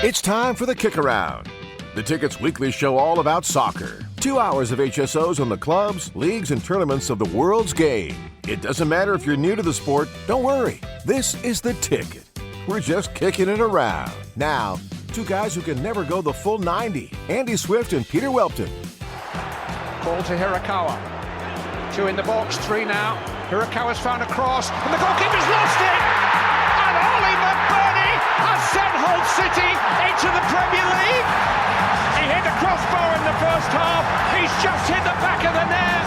It's time for the KickAround, the Ticket's weekly show all about soccer. 2 hours of HSOs on the clubs, leagues, and tournaments of the world's game. It doesn't matter if you're new to the sport, don't worry. This is the Ticket. We're just kicking it around. Now, two guys who can never go the full 90, Andy Swift and Peter Welton. Ball to Hirakawa. 2 in the box, 3 now. Hirakawa's found a cross, and the goalkeeper's lost it! And Ollie McBurney has sent Hull City into the Premier League! He hit the crossbar in the first half, he's just hit the back of the net!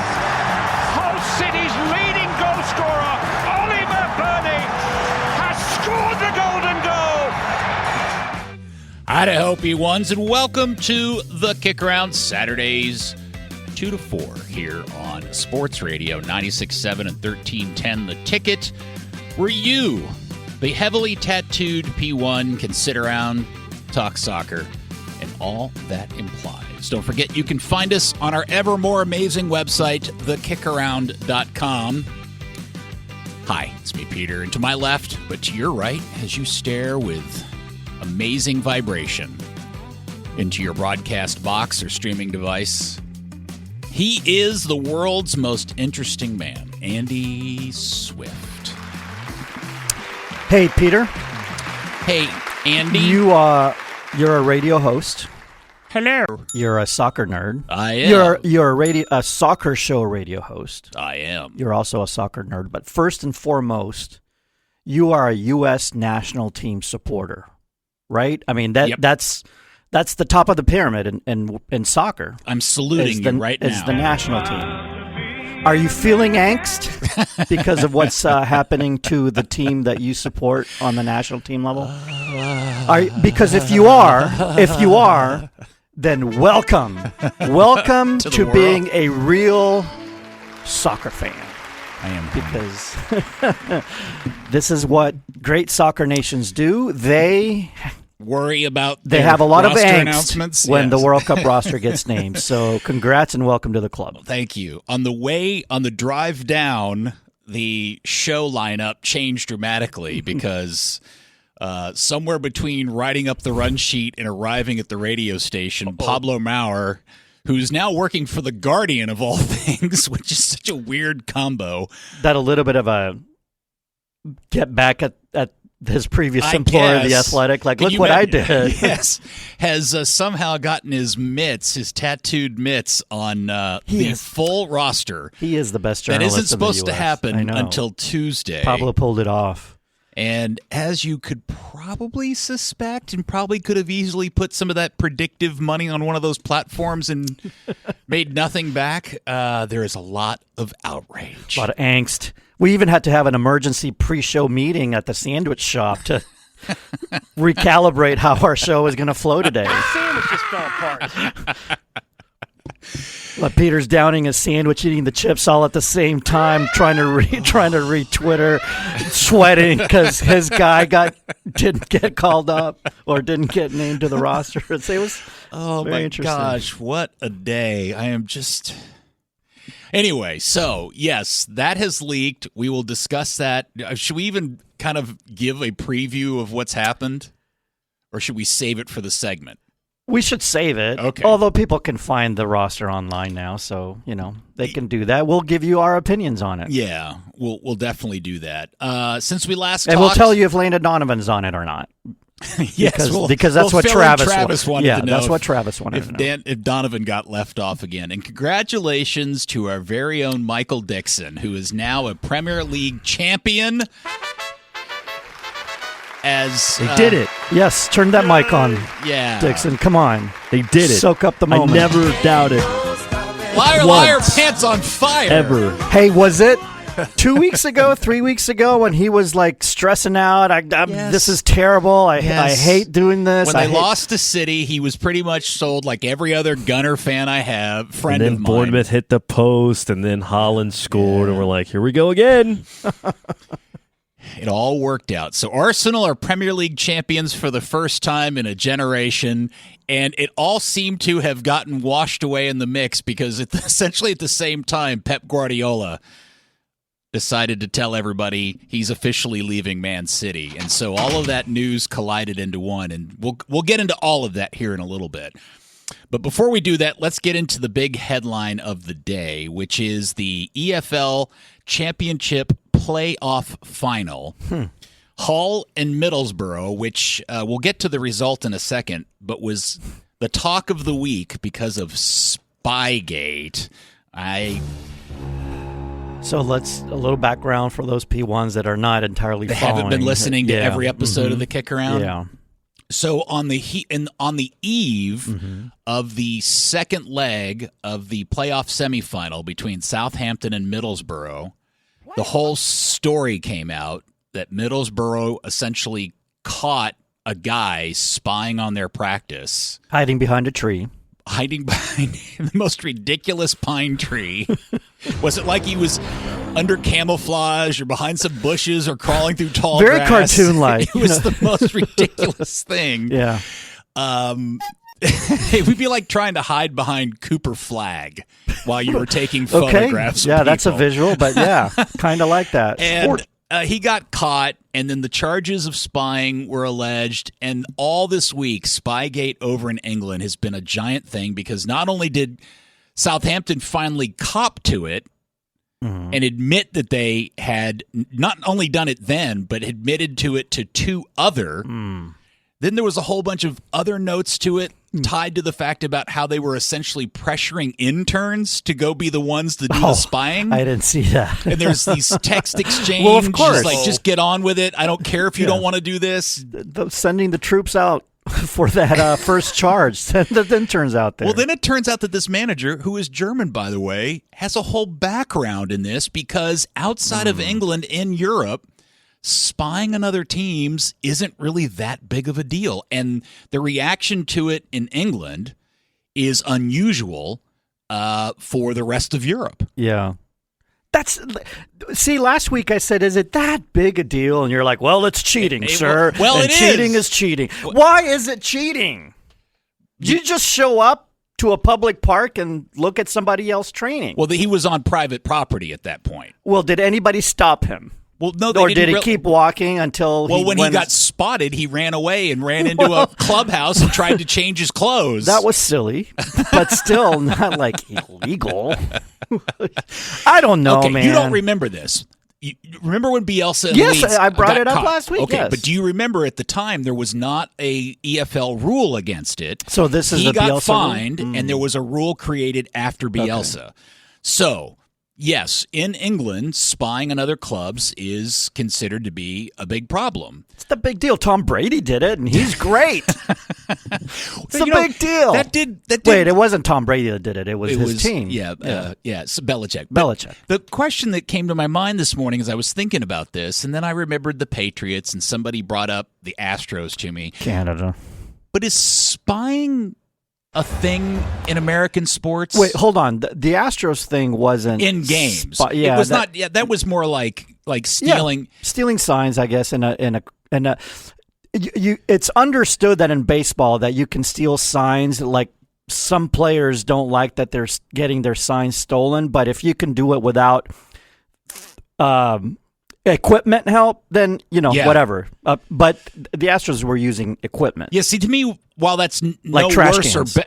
Hull City's leading goal scorer, Ollie McBurney, has scored the golden goal! Idaho P1s, and welcome to the KickAround Saturdays 2 to 4 here on Sports Radio 96.7 and 1310 The Ticket, where you, the heavily tattooed P1, can sit around, talk soccer, and all that implies. Don't forget you can find us on our ever more amazing website, thekickaround.com. Hi, it's me, Peter, and to my left, but to your right, as you stare with amazing vibration into your broadcast box or streaming device, he is the world's most interesting man, Andy Swift. Hey, Peter. Hey, Andy. You're a radio host. Hello. You're a soccer nerd. I am. You're a soccer show radio host. I am. You're also a soccer nerd. But first and foremost, you are a U.S. national team supporter, right? I mean, that's the top of the pyramid in soccer. I'm saluting you right now. It's the national team. Are you feeling angst because of what's happening to the team that you support on the national team level? Because if you are, then welcome to being a real soccer fan. I am, because this is what great soccer nations do. They worry about they have a lot of angst when the World Cup roster gets named. So congrats and welcome to the club. Well, thank you. On the drive down, the show lineup changed dramatically because somewhere between writing up the run sheet and arriving at the radio station, Pablo Maurer, who's now working for The Guardian of all things, which is such a weird combo. That a little bit of a get back at his previous employer, The Athletic, like, look what I did. Yes, has somehow gotten his tattooed mitts on the full roster. He is the best journalist. That isn't supposed to US. happen until Tuesday. Pablo pulled it off. And as you could probably suspect, and probably could have easily put some of that predictive money on one of those platforms and made nothing back, there is a lot of outrage. A lot of angst. We even had to have an emergency pre-show meeting at the sandwich shop to recalibrate how our show is going to flow today. The sandwich just fell apart. Peter's downing a sandwich, eating the chips all at the same time, trying to re-Twitter, sweating because his guy didn't get called up or didn't get named to the roster. It was very interesting. Gosh, what a day! I am just. Anyway, so yes, that has leaked. We will discuss that. Should we even kind of give a preview of what's happened, or should we save it for the segment? We should save it. Okay. Although people can find the roster online now, so they can do that. We'll give you our opinions on it. Yeah, we'll definitely do that. Since we last talked, and we'll tell you if Landon Donovan's on it or not. Yes, because that's what Travis wanted to know. That's what Travis wanted to know. If Donovan got left off again. And congratulations to our very own Michael Dixon, who is now a Premier League champion. They did it. Yes, turn that mic on. Yeah. Dixon, come on. They did it. Soak up the moment. I never doubted. Liar, pants on fire. Ever. Hey, was it 2 weeks ago, 3 weeks ago when he was like stressing out? Yes. This is terrible. I hate doing this. When they lost to City, he was pretty much sold like every other Gunner fan I have, friend and then of mine. Bournemouth hit the post, and then Holland scored, and we're like, here we go again. It all worked out. So Arsenal are Premier League champions for the first time in a generation, and it all seemed to have gotten washed away in the mix because essentially at the same time, Pep Guardiola decided to tell everybody he's officially leaving Man City. And so all of that news collided into one, and we'll get into all of that here in a little bit. But before we do that, let's get into the big headline of the day, which is the EFL Championship Playoff Final. Hull and Middlesbrough, which we'll get to the result in a second, but was the talk of the week because of Spygate. So let's a little background for those P1s that are not entirely following. Haven't been listening to every episode of the KickAround. Yeah. So on the eve of the second leg of the playoff semifinal between Southampton and Middlesbrough, the whole story came out that Middlesbrough essentially caught a guy spying on their practice. Hiding behind a tree. Hiding behind the most ridiculous pine tree. Was it like he was under camouflage or behind some bushes or crawling through tall Very grass? cartoon-like. It was the most ridiculous thing. Yeah. It would be like trying to hide behind Cooper Flag while you were taking photographs. Yeah, of that's a people. visual, but yeah, kind of like that. And he got caught, and then the charges of spying were alleged. And all this week, Spygate over in England has been a giant thing because not only did Southampton finally cop to it and admit that they had not only done it then, but admitted to it to two other. Then there was a whole bunch of other notes to it tied to the fact about how they were essentially pressuring interns to go be the ones to do the spying. I didn't see that. And there's these text exchanges. Well, of course. Like, just get on with it. I don't care if you don't want to do this. Sending the troops out for that first charge. Send the interns out there. Well, then it turns out that this manager, who is German, by the way, has a whole background in this because outside of England, in Europe, spying on other teams isn't really that big of a deal. And the reaction to it in England is unusual for the rest of Europe. Yeah. See, last week I said, is it that big a deal? And you're like, well, it's cheating, sir. Well, and it cheating is. is cheating. Why is it cheating? You just show up to a public park and look at somebody else training. Well, he was on private property at that point. Well, did anybody stop him? Well, no, Or did he keep walking until when he got spotted, he ran away and ran into a clubhouse and tried to change his clothes. That was silly, but still not like illegal. I don't know, man. You don't remember this. You remember when Bielsa and Yes, Leeds I brought got it up caught? last week, Okay, yes. but do you remember at the time there was not a EFL rule against it? So this is he the got Bielsa fined, rule? and there was a rule created after Bielsa. So, yes, in England, spying on other clubs is considered to be a big problem. It's the big deal. Tom Brady did it, and he's great. It's a big deal. That did. Wait, it wasn't Tom Brady that did it. It was his team. Yeah, so Belichick. Belichick. The question that came to my mind this morning as I was thinking about this, and then I remembered the Patriots, and somebody brought up the Astros to me. Canada. But is spying a thing in American sports? Wait, hold on. The Astros thing wasn't in games. Yeah, it was not. Yeah, that was more like stealing. Yeah, stealing signs, I guess. It's understood that in baseball that you can steal signs. Like some players don't like that they're getting their signs stolen, but if you can do it without equipment help, then whatever. But the Astros were using equipment. Yeah, see, to me, while that's like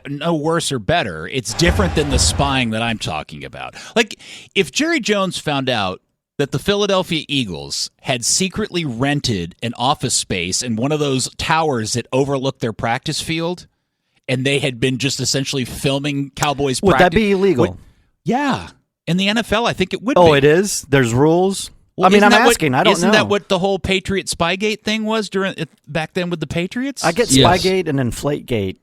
no worse or better, it's different than the spying that I'm talking about. Like, if Jerry Jones found out that the Philadelphia Eagles had secretly rented an office space in one of those towers that overlooked their practice field, and they had been just essentially filming Cowboys would practice. That be illegal? Yeah. In the NFL, I think it would be. Oh, it is? There's rules? Well, I'm asking. I don't know. Isn't that what the whole Patriot Spygate thing was back then with the Patriots? I get Spygate and Inflategate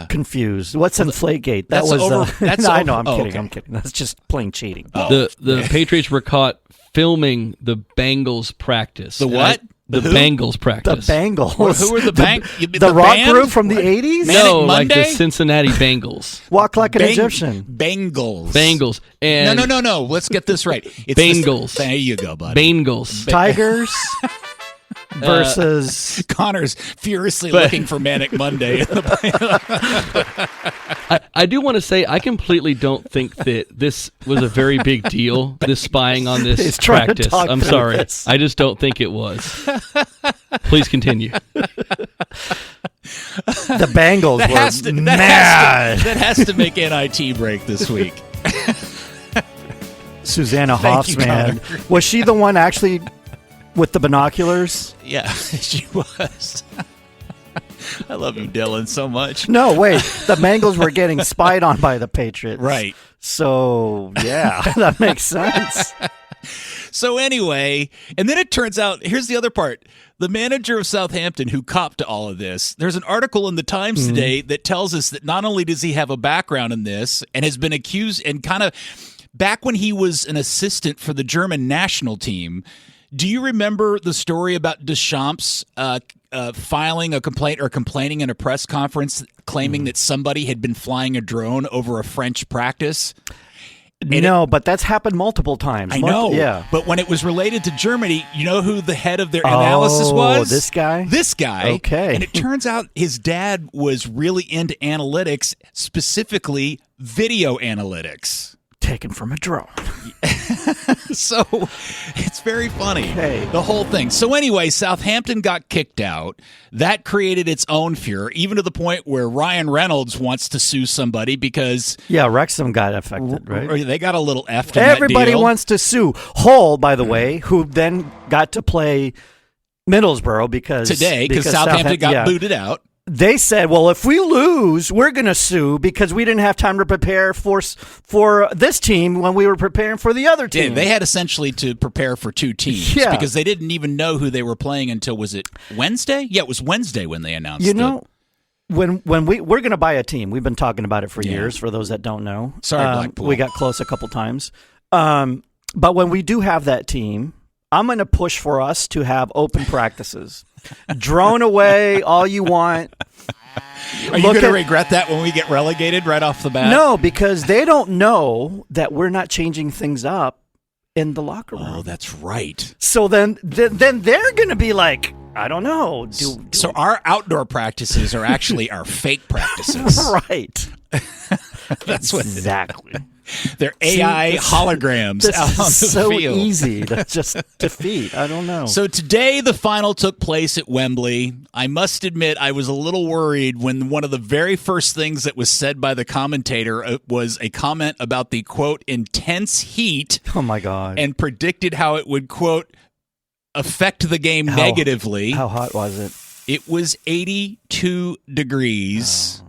confused. What's Inflategate? That was I know. I'm kidding. Okay. I'm kidding. That's just plain cheating. The Patriots were caught filming the Bengals practice. The what? The Bengals practice. The Bengals. Who were the the rock band? group from the 80s? No, like the Monday? Cincinnati Bengals. Walk like an Egyptian. Bengals. And No. Let's get this right. It's Bengals. There you go, buddy. Bengals. Tigers versus Connor's furiously looking for Manic Monday. I do want to say I completely don't think that this was a very big deal, this spying on this He's trying to practice. talk I'm through sorry. this. I just don't think it was. Please continue. The Bengals were mad. That has to make NIT break this week. Susanna Thank you, Hoffman. Connor. Was she the one actually with the binoculars? Yeah, she was. I love you, Dylan, so much. No, wait. The Bengals were getting spied on by the Patriots. Right. So, yeah, that makes sense. So anyway, and then it turns out, here's the other part. The manager of Southampton who copped to all of this, there's an article in the Times today that tells us that not only does he have a background in this and has been accused and kind of back when he was an assistant for the German national team. Do you remember the story about Deschamps filing a complaint or complaining in a press conference claiming that somebody had been flying a drone over a French practice? But that's happened multiple times. I know. Yeah. But when it was related to Germany, you know who the head of their analysis was? This guy? This guy. Okay. And it turns out his dad was really into analytics, specifically video analytics. Taken from a drone. So it's very funny, Okay. the whole thing. So anyway, Southampton got kicked out. That created its own furor, even to the point where Ryan Reynolds wants to sue somebody because Wrexham got affected, right? they got a little effed in that Everybody deal. wants to sue. Hull, by the way, who then got to play Middlesbrough because Southampton got booted out. They said, well, if we lose, we're going to sue because we didn't have time to prepare for this team when we were preparing for the other team. Yeah, they had essentially to prepare for two teams because they didn't even know who they were playing until, was it Wednesday? Yeah, it was Wednesday when they announced it. When we're going to buy a team, we've been talking about it for years, for those that don't know. Sorry, Blackpool. We got close a couple times. But when we do have that team, I'm going to push for us to have open practices. Drone away all you want. Are you going to regret that when we get relegated right off the bat? No, because they don't know that we're not changing things up in the locker room. Oh, that's right. So then they're going to be like, I don't know. So our outdoor practices are actually our fake practices. Right. That's what exactly. They're AI holograms this out is on the so field. easy to just defeat. I don't know. So today the final took place at Wembley. I must admit I was a little worried when one of the very first things that was said by the commentator was a comment about the, quote, intense heat. Oh, my God. And predicted how it would, quote, affect the game negatively. How hot was it? It was 82 degrees.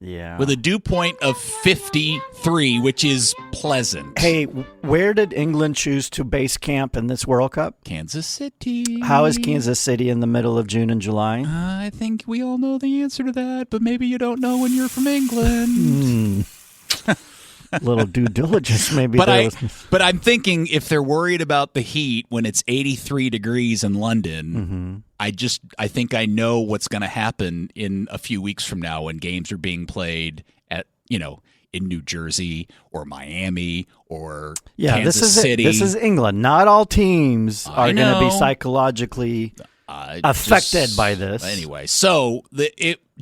Yeah. With a dew point of 53, which is pleasant. Hey, where did England choose to base camp in this World Cup? Kansas City. How is Kansas City in the middle of June and July? I think we all know the answer to that, but maybe you don't know when you're from England. Little due diligence, maybe. But I'm thinking if they're worried about the heat when it's 83 degrees in London, I think I know what's going to happen in a few weeks from now when games are being played at, in New Jersey or Miami or Kansas City. This is England. Not all teams are going to be psychologically affected by this. Anyway, so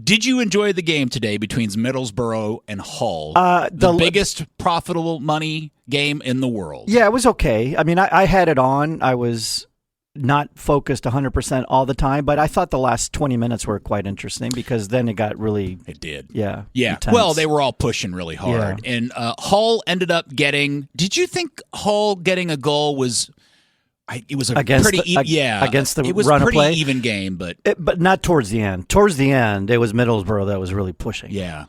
did you enjoy the game today between Middlesbrough and Hull? The biggest profitable money game in the world. Yeah, it was okay. I mean, I had it on. I was not focused 100% all the time, but I thought the last 20 minutes were quite interesting because then it got really... It did. Yeah. Intense. Well, they were all pushing really hard. Yeah. And Hull ended up getting... Did you think Hull getting a goal was... It was against the it was run a of pretty play. Even game, but not towards the end. Towards the end, it was Middlesbrough that was really pushing. Yeah.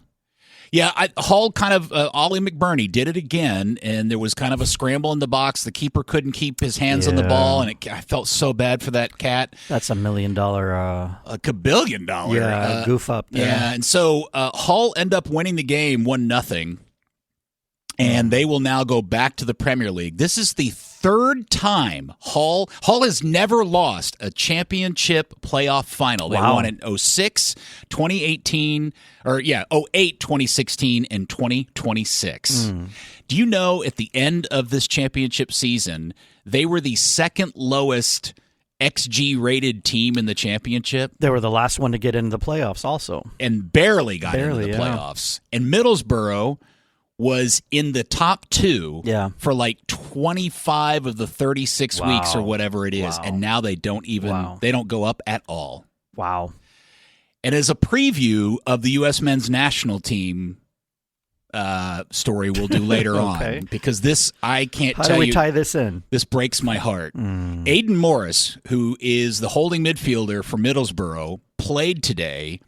Hull kind of Ollie McBurney did it again, and there was kind of a scramble in the box. The keeper couldn't keep his hands on the ball, and I felt so bad for that cat. That's $1 million, a $1 billion, goof up there. Yeah, and so Hull end up winning the game 1-0. And they will now go back to the Premier League. This is the third time Hull has never lost a championship playoff final. They won in 06, 2018, 08, 2016, and 2026. Do you know at the end of this championship season, they were the second lowest XG-rated team in the championship. They were the last one to get into the playoffs also. And barely got into the playoffs. And Middlesbrough was in the top 2 for like 25 of the 36 weeks or whatever it is. And now they don't even they don't go up at all. Wow. And as a preview of the U.S. men's national team story we'll do later on, because this, I can't tell you. How do we tie this in? This breaks my heart. Aiden Morris, who is the holding midfielder for Middlesbrough, played today.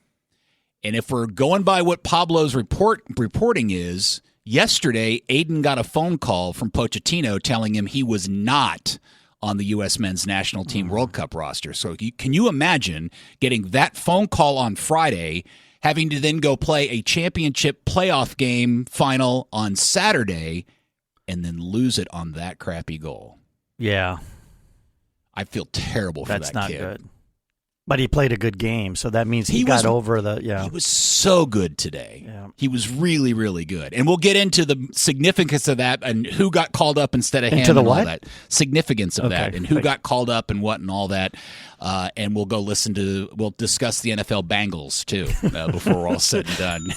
And if we're going by what Pablo's reporting is, yesterday Aiden got a phone call from Pochettino telling him he was not on the U.S. men's national team World Cup roster. So can you imagine getting that phone call on Friday, having to then go play a championship playoff game final on Saturday, and then lose it on that crappy goal? Yeah. I feel terrible for that kid. That's not good. But he played a good game, so that means he got over the, He was so good today. Yeah. He was really, really good. And we'll get into the significance of that and who got called up instead of him and all that. Significance of that and who got called up and what and all that. And we'll we'll discuss the NFL Bengals, too, before we're all said and done.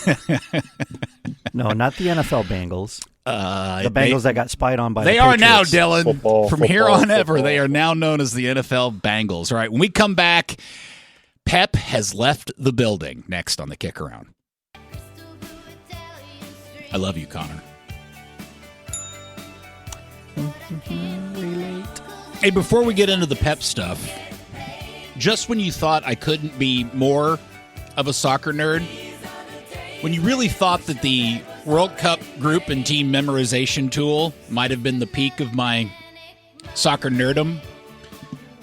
No, not the NFL Bengals. The Bengals that got spied on by the Patriots. They are now, Dylan. Football, here on ever, they are now known as the NFL Bengals. All right, when we come back, Pep has left the building. Next on the Kick Around. I love you, Connor. Hey, before we get into the Pep stuff, just when you thought I couldn't be more of a soccer nerd, when you really thought that the World Cup group and team memorization tool might have been the peak of my soccer nerdom.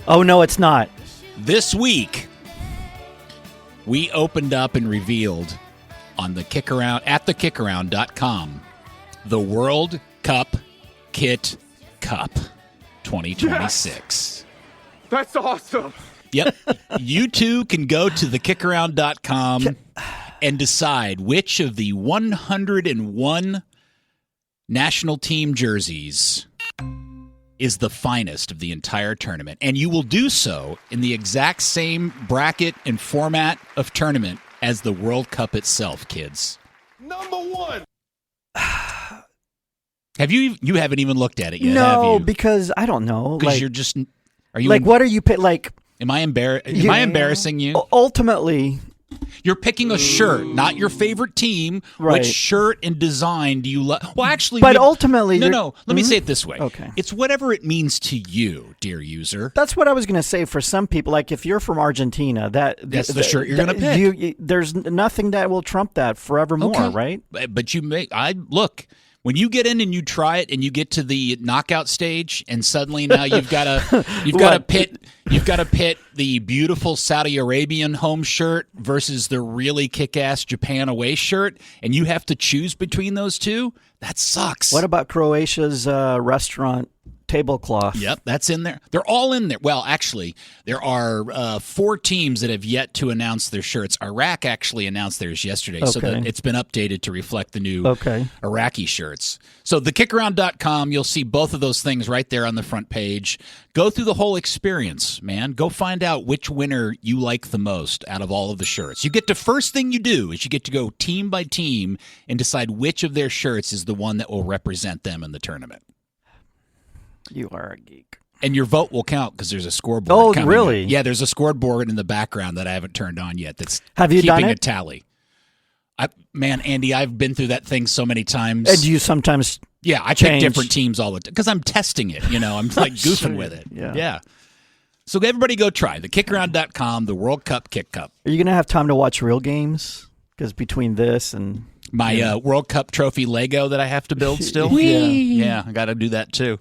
Oh, no, it's not. This week, we opened up and revealed on the KickAround, at thekickaround.com, the World Cup Kit Cup 2026. Yes! That's awesome. Yep. You too can go to thekickaround.com and decide which of the 101 national team jerseys is the finest of the entire tournament. And you will do so in the exact same bracket and format of tournament as the World Cup itself, kids. Number 1. Have you haven't even looked at it yet, no, have you? Because I don't know. Because you're just... Are you like, what are you... Like... Am I embarrassing you? Ultimately... You're picking a shirt, not your favorite team. Right. Which shirt and design do you love? Well, actually... But ultimately... No. Let me say it this way. Okay. It's whatever it means to you, dear user. That's what I was going to say. For some people, like if you're from Argentina, that's the shirt you're going to pick. There's nothing that will trump that forevermore, right? But look... When you get in and you try it and you get to the knockout stage and suddenly now you've got to pit the beautiful Saudi Arabian home shirt versus the really kick-ass Japan away shirt, and you have to choose between those two, that sucks. What about Croatia's restaurant tablecloth? Yep, that's in there. They're all in there. Well, actually, there are 4 teams that have yet to announce their shirts. Iraq actually announced theirs yesterday, so it's been updated to reflect the new Iraqi shirts. So thekickaround.com, you'll see both of those things right there on the front page. Go through the whole experience, man. Go find out which winner you like the most out of all of the shirts. First thing you do is you get to go team by team and decide which of their shirts is the one that will represent them in the tournament. You are a geek. And your vote will count because there's a scoreboard. Oh, coming really? up. Yeah, there's a scoreboard in the background that I haven't turned on yet that's Have you keeping done a it? tally. Man, Andy, I've been through that thing so many times. And do you sometimes I change? pick different teams all the time because I'm testing it. I'm like goofing with it. Yeah. So everybody go try thekickaround.com, the World Cup Kick Cup. Are you going to have time to watch real games? Because between this and... My World Cup trophy Lego that I have to build still? Yeah, I got to do that too.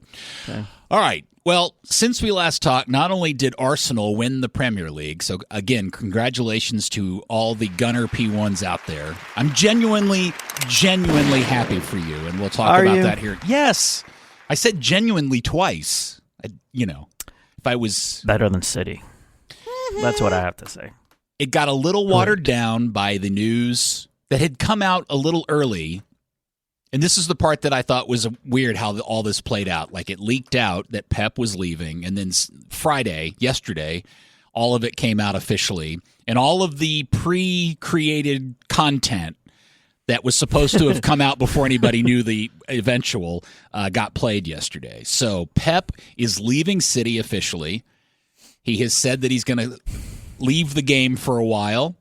Okay. All right. Well, since we last talked, not only did Arsenal win the Premier League, so again, congratulations to all the Gunner P1s out there. I'm genuinely happy for you, and we'll talk about that here. Yes. I said genuinely twice. If I was... Better than City. That's what I have to say. It got a little watered down by the news that had come out a little early And this is the part that I thought was weird how all this played out. Like, it leaked out that Pep was leaving, and then yesterday, all of it came out officially. And all of the pre-created content that was supposed to have come out before anybody knew the eventual got played yesterday. So Pep is leaving City officially. He has said that he's going to leave the game for a while.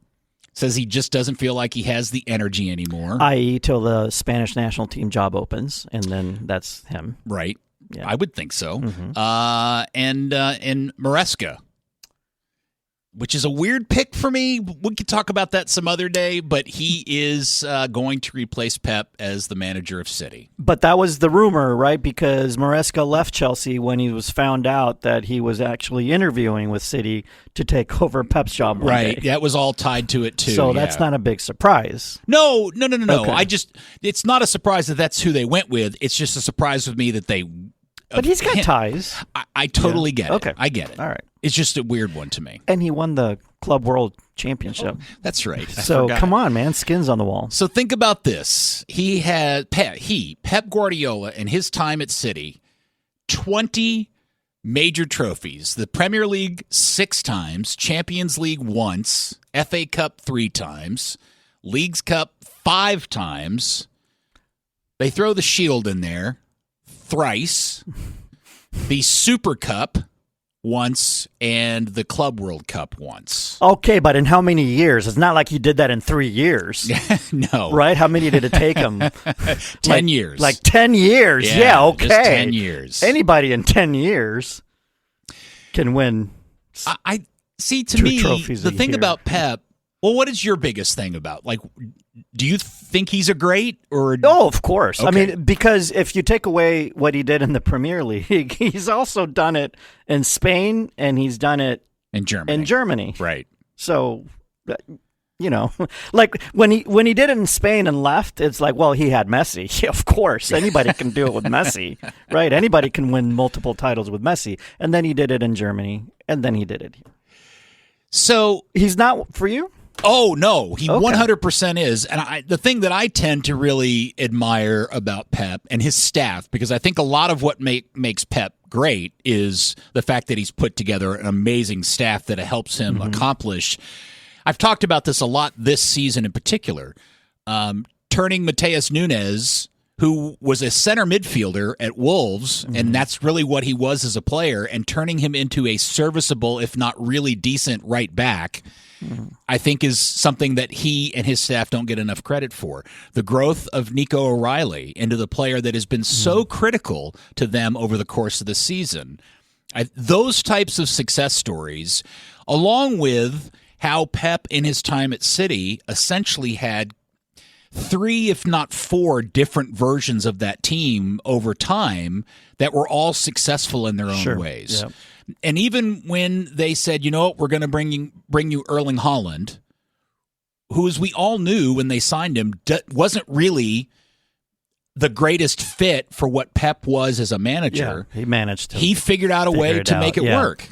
Says he just doesn't feel like he has the energy anymore. I.e. till the Spanish national team job opens, and then that's him. Right. Yeah. I would think so. Mm-hmm. And Maresca, which is a weird pick for me. We could talk about that some other day, but he is going to replace Pep as the manager of City. But that was the rumor, right? Because Maresca left Chelsea when he was found out that he was actually interviewing with City to take over Pep's job one Right. day. That was all tied to it, too. So that's not a big surprise. No. Okay. It's not a surprise that that's who they went with. It's just a surprise with me that they... But he's got ties. I totally get it. Okay. I get it. All right. It's just a weird one to me. And he won the Club World Championship. That's right. I So forgot. come on, man. Skins on the wall. So think about this. Pep Guardiola, in his time at City, 20 major trophies. The Premier League 6 times, Champions League once, FA Cup 3 times, Leagues Cup 5 times. They throw the Shield in there thrice, the Super Cup once, and the Club World Cup once. Okay, but in how many years? It's not like he did that in 3 years. No. Right? How many did it take him? 10 years. Like 10 years. Yeah, okay. Just 10 years. Anybody in 10 years can win. I see, to 2 me, trophies the a thing year. about Pep, well, what is your biggest thing about? Like, do you think he's a great or? Oh, of course. I Okay. mean, because if you take away what he did in the Premier League, he's also done it in Spain and he's done it in Germany? in Germany. Right. So, like when he did it in Spain and left, it's like, well, he had Messi. Yeah, of course, anybody can do it with Messi, right? Anybody can win multiple titles with Messi. And then he did it in Germany, and then he did it here. So He's not for you? Oh, no, he Okay. 100% is. And the thing that I tend to really admire about Pep and his staff, because I think a lot of what makes Pep great is the fact that he's put together an amazing staff that helps him accomplish. I've talked about this a lot this season in particular. Turning Mateus Nunes, who was a center midfielder at Wolves, and that's really what he was as a player, and turning him into a serviceable, if not really decent, right back, I think is something that he and his staff don't get enough credit for. The growth of Nico O'Reilly into the player that has been so critical to them over the course of the season. Those types of success stories, along with how Pep in his time at City essentially had 3, if not 4, different versions of that team over time that were all successful in their own ways. Yep. And even when they said, you know what, we're going to bring you Erling Haaland, who, as we all knew when they signed him, wasn't really the greatest fit for what Pep was as a manager. Yeah, he managed to. He figured out a way to make it work.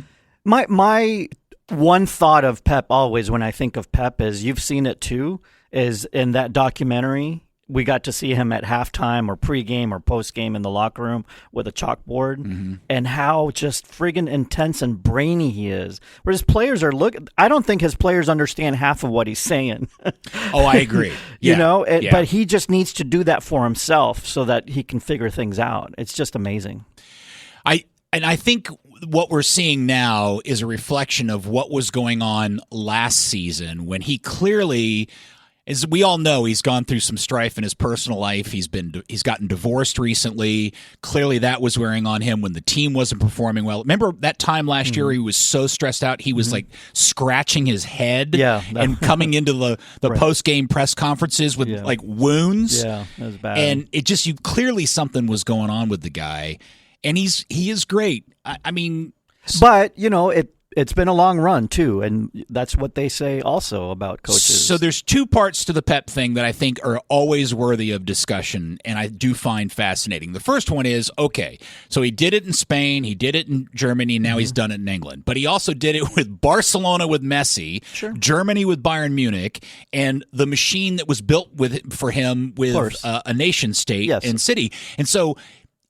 My one thought of Pep always when I think of Pep is, you've seen it too, is in that documentary, we got to see him at halftime or pregame or postgame in the locker room with a chalkboard, and how just friggin' intense and brainy he is. Where his players are I don't think his players understand half of what he's saying. Oh, I agree. But he just needs to do that for himself so that he can figure things out. It's just amazing. I think what we're seeing now is a reflection of what was going on last season when he clearly, as we all know, he's gone through some strife in his personal life. He's gotten divorced recently. Clearly that was wearing on him when the team wasn't performing well. Remember that time last year he was so stressed out he was like scratching his head and coming into the right. post-game press conferences with like wounds. Yeah, that was bad. And it just, clearly something was going on with the guy. And he is great. I mean, but it's been a long run too, and that's what they say also about coaches. So there's two parts to the Pep thing that I think are always worthy of discussion, and I do find fascinating. The first one is, okay, so he did it in Spain, he did it in Germany, and now he's done it in England. But he also did it with Barcelona with Messi, Germany with Bayern Munich, and the machine that was built for him with a nation state and city. And so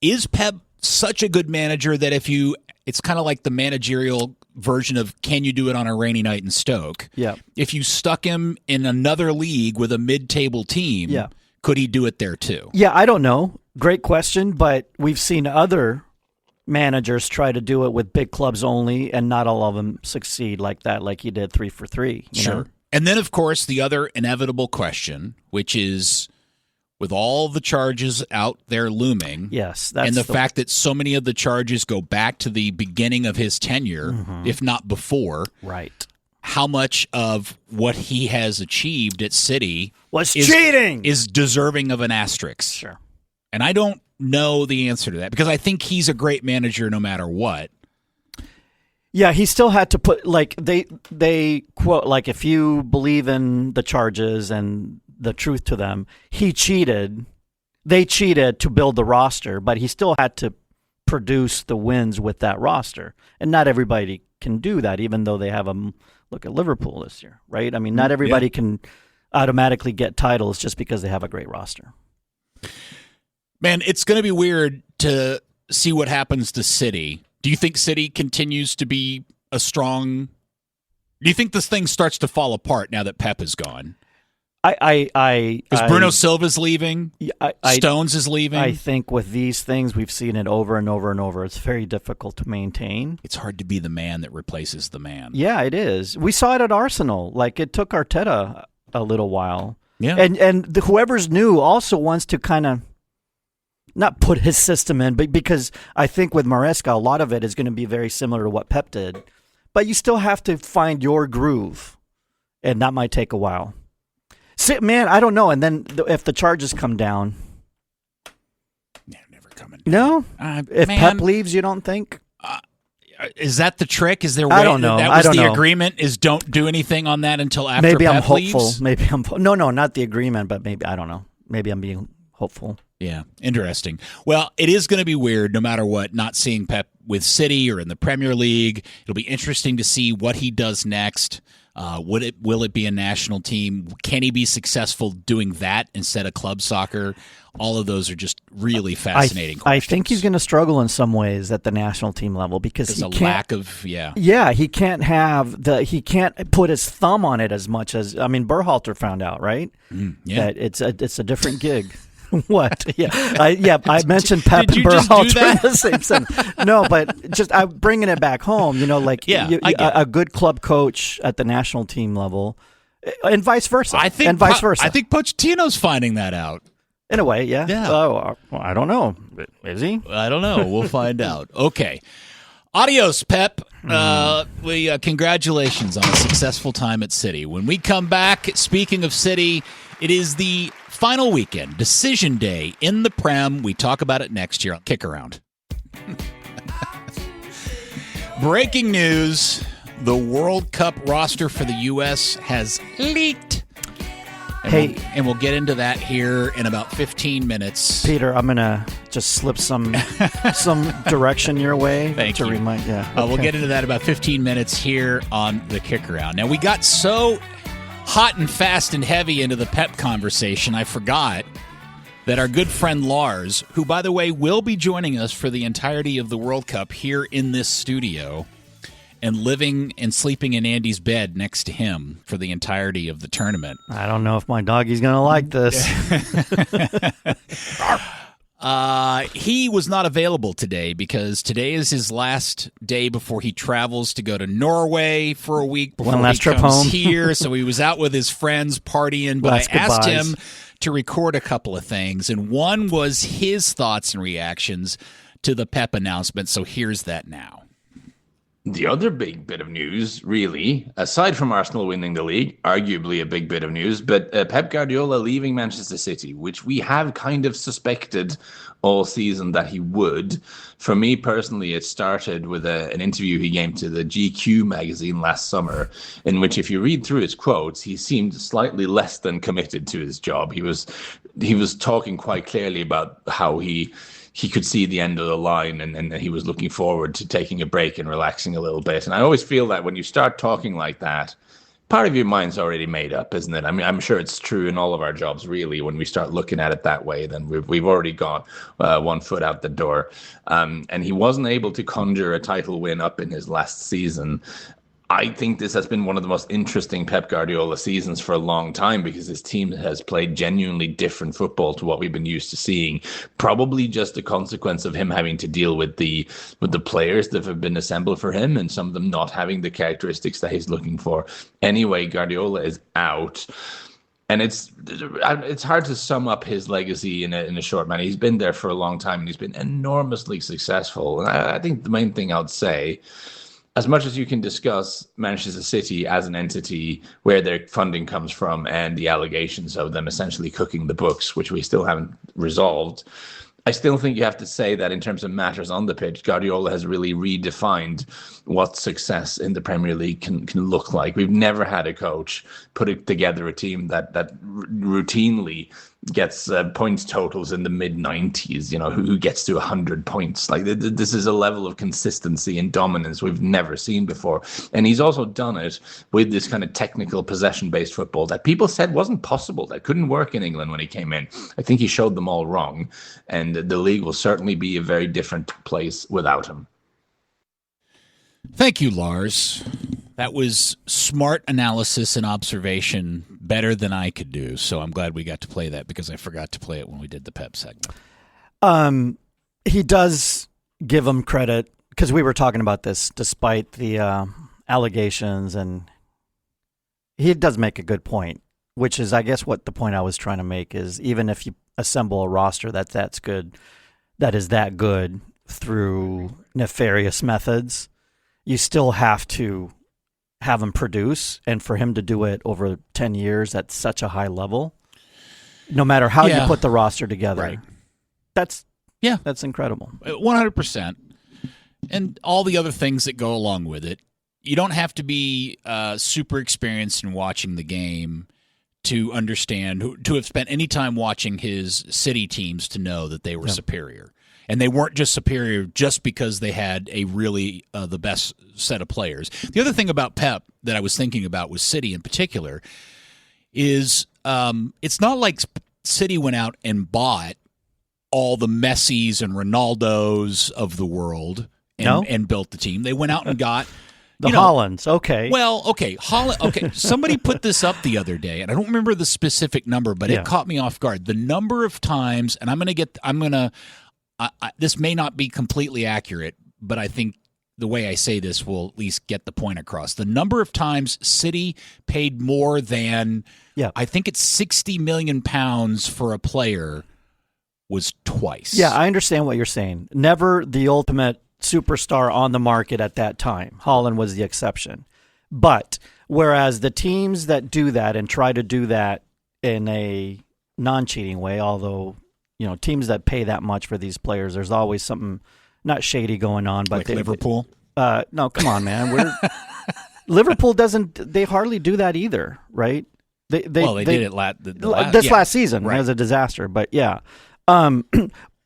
is Pep such a good manager that it's kind of like the managerial version of can you do it on a rainy night in Stoke? Yeah. If you stuck him in another league with a mid-table team, could he do it there too? Yeah, I don't know. Great question, but we've seen other managers try to do it with big clubs only, and not all of them succeed like that, like he did 3 for 3. You know? And then, of course, the other inevitable question, which is, with all the charges out there looming, and the fact that so many of the charges go back to the beginning of his tenure, if not before, how much of what he has achieved at City is deserving of an asterisk? Sure. And I don't know the answer to that, because I think he's a great manager no matter what. Yeah, he still had to put, like, they quote, like, if you believe in the charges and the truth to them, they cheated to build the roster, but he still had to produce the wins with that roster. And not everybody can do that, even though they have look at Liverpool this year, right? I mean, not everybody can automatically get titles just because they have a great roster. Man, it's going to be weird to see what happens to City. Do you think City continues to be a strong... Do you think this thing starts to fall apart now that Pep is gone? Because Bruno Silva's leaving, Stones is leaving. I think with these things, we've seen it over and over and over. It's very difficult to maintain. It's hard to be the man that replaces the man. Yeah, it is. We saw it at Arsenal. Like, it took Arteta a little while. Yeah. And whoever's new also wants to kind of not put his system in, but because I think with Maresca, a lot of it is going to be very similar to what Pep did. But you still have to find your groove, and that might take a while. See, man, I don't know. And then if the charges come down, never coming down. No, if Pep leaves, you don't think? Is that the trick? Is there? I don't know. That was the agreement. Is don't do anything on that until after. Maybe Pep I'm hopeful. leaves? Maybe I'm no, not the agreement, but maybe I don't know. Maybe I'm being hopeful. Yeah, interesting. Well, it is going to be weird, no matter what, not seeing Pep with City or in the Premier League. It'll be interesting to see what he does next. Will it be a national team? Can he be successful doing that instead of club soccer? All of those are just really fascinating questions. I think he's going to struggle in some ways at the national team level because there's a lack of he can't he can't put his thumb on it as much as Berhalter found out, right? That it's a different gig. What? Yeah, I mentioned Pep and Berhalter in the same sentence. No, but just I'm bringing it back home. A good club coach at the national team level, and vice versa. I think Pochettino's finding that out. In a way, yeah. Oh, I don't know. Is he? I don't know. We'll find out. Okay. Adios, Pep. Congratulations on a successful time at City. When we come back, speaking of City, it is the final weekend, decision day in the Prem. We talk about it next year on KickAround. Breaking news, the World Cup roster for the U.S. has leaked. And we'll get into that here in about 15 minutes. Peter, I'm going to just slip some direction your way. Thank you. Remind, We'll get into that in about 15 minutes here on the KickAround. Now, we got so hot and fast and heavy into the Pep conversation, I forgot that our good friend Lars, who, by the way, will be joining us for the entirety of the World Cup here in this studio and living and sleeping in Andy's bed next to him for the entirety of the tournament. I don't know if my doggy's going to like this. He was not available today because today is his last day before he travels to go to Norway for a week before he comes home here. So he was out with his friends partying, but I asked him to record a couple of things, and one was his thoughts and reactions to the Pep announcement. So here's that now. The other big bit of news, really, aside from Arsenal winning the league, arguably a big bit of news, but Pep Guardiola leaving Manchester City, which we have kind of suspected all season that he would. For me personally, it started with an interview he gave to the GQ magazine last summer, in which, if you read through his quotes, he seemed slightly less than committed to his job. He was talking quite clearly about how he could see the end of the line, and he was looking forward to taking a break and relaxing a little bit. And I always feel that when you start talking like that, part of your mind's already made up, isn't it? I mean, I'm sure it's true in all of our jobs, really. When we start looking at it that way, then we've already got 1 foot out the door. And he wasn't able to conjure a title win up in his last season. I think this has been one of the most interesting Pep Guardiola seasons for a long time, because his team has played genuinely different football to what we've been used to seeing. Probably just a consequence of him having to deal with the players that have been assembled for him, and some of them not having the characteristics that he's looking for. Anyway, Guardiola is out. And it's hard to sum up his legacy in a short manner. He's been there for a long time, and he's been enormously successful. And I think the main thing I would say, as much as you can discuss Manchester City as an entity, where their funding comes from, and the allegations of them essentially cooking the books, which we still haven't resolved, I still think you have to say that in terms of matters on the pitch, Guardiola has really redefined what success in the Premier League can look like. We've never had a coach put together a team that routinely gets points totals in the mid-90s, who gets to 100 points. Like, this is a level of consistency and dominance we've never seen before. And he's also done it with this kind of technical possession-based football that people said wasn't possible, that couldn't work in England when he came in. I think he showed them all wrong, and the league will certainly be a very different place without him. Thank you, Lars. That was smart analysis and observation, better than I could do. So I'm glad we got to play that, because I forgot to play it when we did the Pep segment. He does give him credit, because we were talking about this despite the allegations, and he does make a good point, which is, I guess, what the point I was trying to make is, even if you assemble a roster that's good, that is that good through nefarious methods, you still have to have him produce, and for him to do it over 10 years at such a high level, no matter how you put the roster together, right. That's incredible. 100%. And all the other things that go along with it. You don't have to be super experienced in watching the game to understand, to have spent any time watching his City teams to know that they were superior. And they weren't just superior just because they had a really the best set of players. The other thing about Pep that I was thinking about with City in particular is it's not like City went out and bought all the Messis and Ronaldos of the world and built the team. They went out and got the Hollands. Okay. Well, okay. Holland. Okay. Somebody put this up the other day, and I don't remember the specific number, but it caught me off guard. The number of times, and this may not be completely accurate, but I think the way I say this will at least get the point across. The number of times City paid more than, I think it's 60 million pounds for a player, was twice. Yeah, I understand what you're saying. Never the ultimate superstar on the market at that time. Holland was the exception. But whereas the teams that do that and try to do that in a non-cheating way, although teams that pay that much for these players, there's always something not shady going on. But like Liverpool? No, come on, man. Liverpool they hardly do that either, right? They did it last season. Right. It was a disaster, but yeah.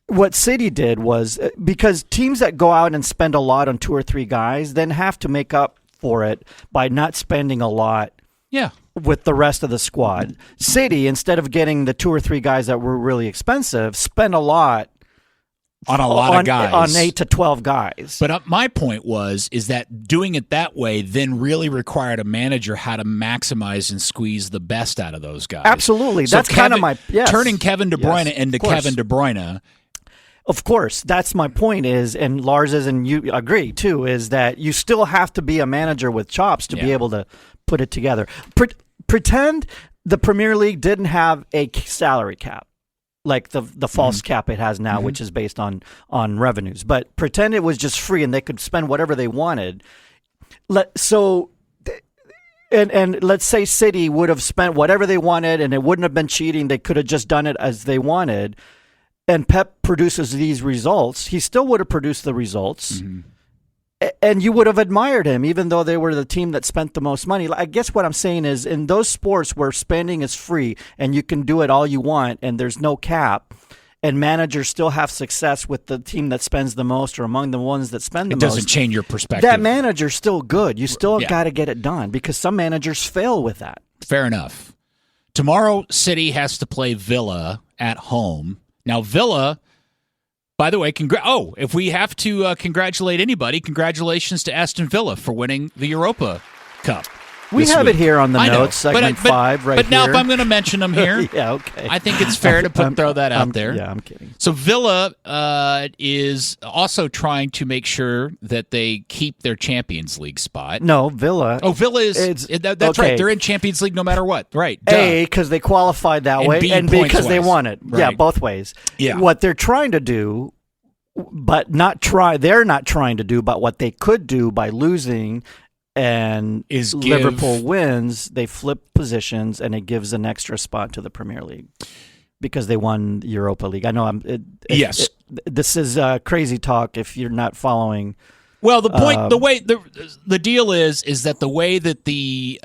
What City did was, because teams that go out and spend a lot on 2 or 3 guys then have to make up for it by not spending a lot with the rest of the squad. City, instead of getting the 2 or 3 guys that were really expensive, spent a lot on a lot of guys. On 8 to 12 guys. But my point is that doing it that way then really required a manager how to maximize and squeeze the best out of those guys. Absolutely. So that's kind of my... Yes. Turning Kevin De Bruyne into Kevin De Bruyne... Of course, that's my point is, and Lars is, and you agree too, is that you still have to be a manager with chops to be able to put it together. Pretend the Premier League didn't have a salary cap, like the false cap it has now, which is based on revenues. But pretend it was just free and they could spend whatever they wanted. And let's say City would have spent whatever they wanted, and it wouldn't have been cheating. They could have just done it as they wanted. And Pep produces these results. He still would have produced the results. Mm-hmm. And you would have admired him, even though they were the team that spent the most money. I guess what I'm saying is, in those sports where spending is free and you can do it all you want and there's no cap, and managers still have success with the team that spends the most or among the ones that spend the most. It doesn't change your perspective. That manager's still good. You still got to get it done because some managers fail with that. Fair enough. Tomorrow, City has to play Villa at home. Now, Villa, by the way, if we have to congratulate anybody, congratulations to Aston Villa for winning the Europa Cup. We have it here on the notes, segment 5 right here. But now if I'm going to mention them here, yeah, okay. I think it's fair to throw that out there. Yeah, I'm kidding. So Villa is also trying to make sure that they keep their Champions League spot. No, Villa. Oh, Villa is that's okay. Right. They're in Champions League no matter what. Right. A, because they qualified that way, and B, because they won it. Right. Yeah, both ways. Yeah. What they're trying to do, but they're not trying to do, but what they could do by losing and Liverpool wins, they flip positions, and it gives an extra spot to the Premier League because they won Europa League. I know this is crazy talk if you're not following. Well, the point, the deal is that the way that the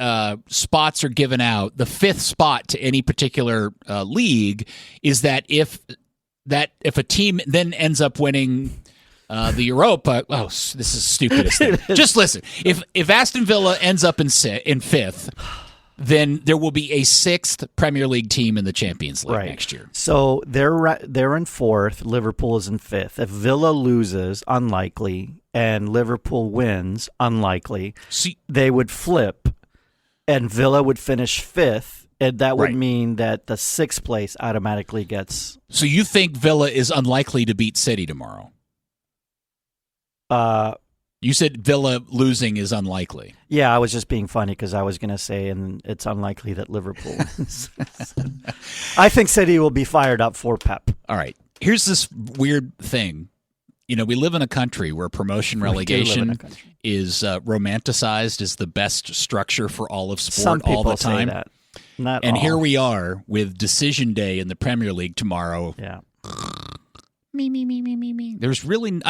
spots are given out, the fifth spot to any particular league, is that if a team then ends up winning the Europa, this is the stupidest thing. Just listen. If Aston Villa ends up in fifth, then there will be a sixth Premier League team in the Champions League next year. So they're in fourth. Liverpool is in fifth. If Villa loses, unlikely, and Liverpool wins, unlikely, they would flip, and Villa would finish fifth. And that would mean that the sixth place automatically gets. So you think Villa is unlikely to beat City tomorrow? You said Villa losing is unlikely. Yeah, I was just being funny because I was going to say, and it's unlikely that Liverpool wins. I think City will be fired up for Pep. All right. Here's this weird thing. We live in a country where promotion relegation is romanticized as the best structure for all of sport all the time. Say that. Not and all. Here we are with decision day in the Premier League tomorrow. Yeah. Me. There's really,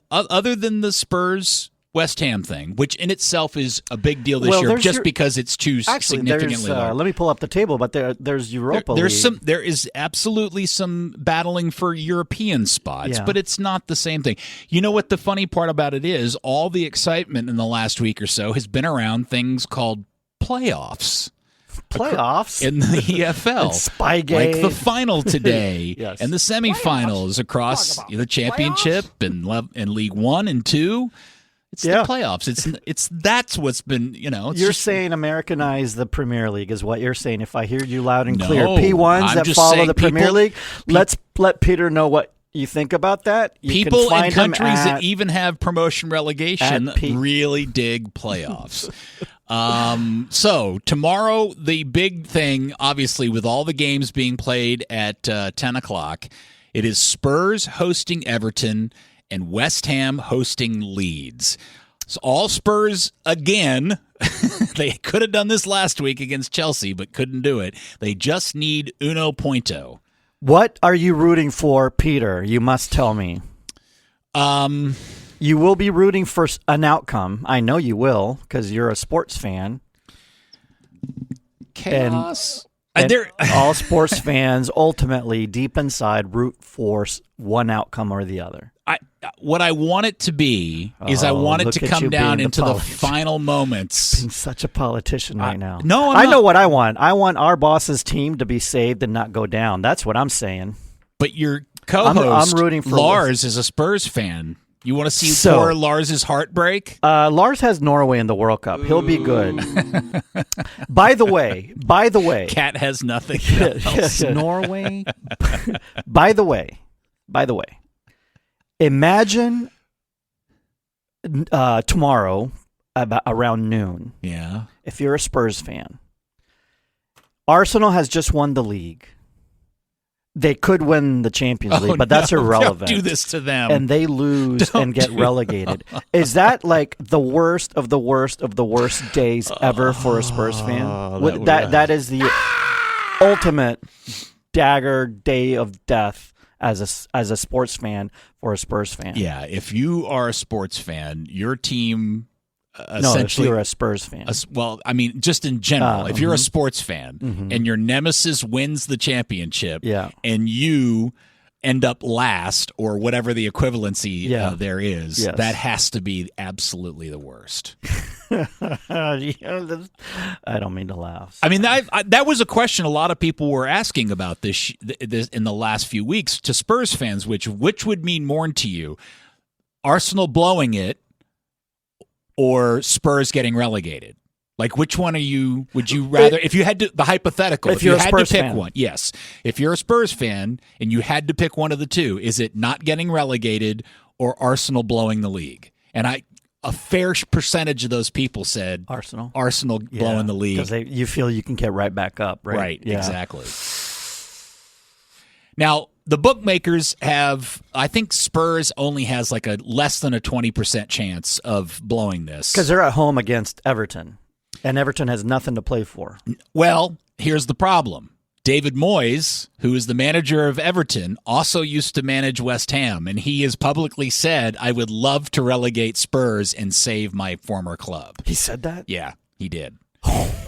other than the Spurs West Ham thing, which in itself is a big deal this year, just because it's significantly large. Let me pull up the table, but there's Europa League. There is absolutely some battling for European spots, but it's not the same thing. You know what the funny part about it is? All the excitement in the last week or so has been around things called playoffs. In the EFL, Spygate, like the final today, and the semifinals across the championship and League 1 and 2. It's the playoffs. That's what's been. You're saying Americanize the Premier League is what you're saying. If I hear you loud and clear, P1s that follow the Premier League. Let's let Peter know what you think about that. People in countries that even have promotion relegation really dig playoffs. So tomorrow, the big thing, obviously, with all the games being played at 10 o'clock, it is Spurs hosting Everton and West Ham hosting Leeds. So all Spurs again. They could have done this last week against Chelsea, but couldn't do it. They just need uno punto. What are you rooting for, Peter? You must tell me. You will be rooting for an outcome. I know you will because you're a sports fan. Chaos. And all sports fans ultimately, deep inside, root for one outcome or the other. What I want it to be is I want it to come down into the final moments. Being such a politician right now. No, I know what I want. I want our boss's team to be saved and not go down. That's what I'm saying. But your co-host, I'm rooting for Lars, is a Spurs fan. You want to see poor Lars's heartbreak? Lars has Norway in the World Cup. He'll be good. By the way. Cat has nothing else. Norway. By the way. Imagine tomorrow around noon. Yeah. If you're a Spurs fan. Arsenal has just won the league. They could win the Champions League, but that's irrelevant. Don't do this to them. And they lose and get relegated. Is that like the worst of the worst of the worst days ever for a Spurs fan? That is the ultimate dagger day of death as a sports fan for a Spurs fan. Yeah, if you are a sports fan, your team if you're a Spurs fan. Just in general, if you're a sports fan and your nemesis wins the championship and you end up last or whatever the equivalency there is, that has to be absolutely the worst. I don't mean to laugh. I mean, that was a question a lot of people were asking about this in the last few weeks to Spurs fans, which would mean more to you, Arsenal blowing it or Spurs getting relegated? Like, which one would you rather, if you had to, the hypothetical, if you had to pick one, yes. If you're a Spurs fan and you had to pick one of the two, is it not getting relegated or Arsenal blowing the league? And a fair percentage of those people said Arsenal blowing the league. Because you feel you can get right back up, right? Right, exactly. Now, the bookmakers I think Spurs only has like a less than a 20% chance of blowing this. Because they're at home against Everton, and Everton has nothing to play for. Well, here's the problem. David Moyes, who is the manager of Everton, also used to manage West Ham, and he has publicly said, I would love to relegate Spurs and save my former club. He said that? Yeah, he did.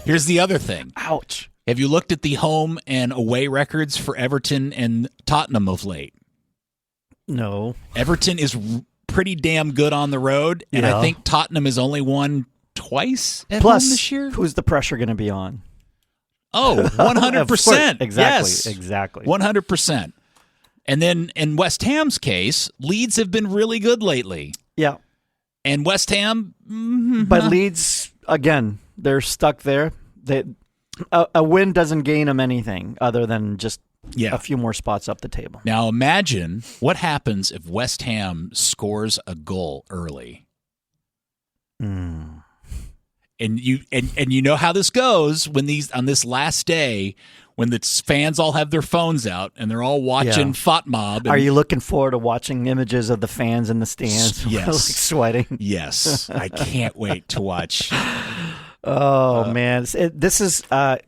Here's the other thing. Ouch. Have you looked at the home and away records for Everton and Tottenham of late? No. Everton is pretty damn good on the road, and I think Tottenham has only won twice at home this year. Who's the pressure going to be on? Oh, 100%. Exactly. Yes. Exactly. 100%. And then in West Ham's case, Leeds have been really good lately. Yeah. And West Ham... But Leeds, again, they're stuck there. A win doesn't gain them anything other than just a few more spots up the table. Now imagine what happens if West Ham scores a goal early. And you know how this goes when on this last day when the fans all have their phones out and they're all watching FOTMOB. Are you looking forward to watching images of the fans in the stands? Yes. Like sweating. Yes. I can't wait to watch. Oh, man. This is,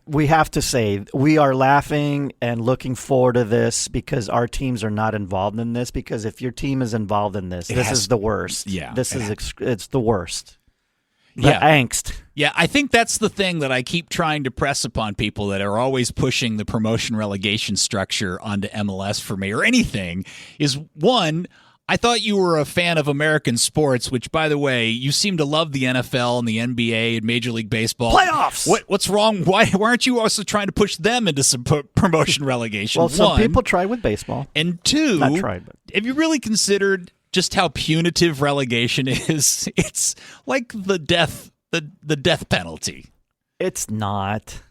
we have to say, we are laughing and looking forward to this because our teams are not involved in this. Because if your team is involved in this, this is the worst. Yeah. It's the worst. The angst. Yeah, I think that's the thing that I keep trying to press upon people that are always pushing the promotion relegation structure onto MLS for me or anything is, one, I thought you were a fan of American sports, which, by the way, you seem to love the NFL and the NBA and Major League Baseball. Playoffs! What's wrong? Why aren't you also trying to push them into some promotion relegation? Well, some people try with baseball. And two, not tried, but have you really considered just how punitive relegation is? It's like the death penalty. It's not.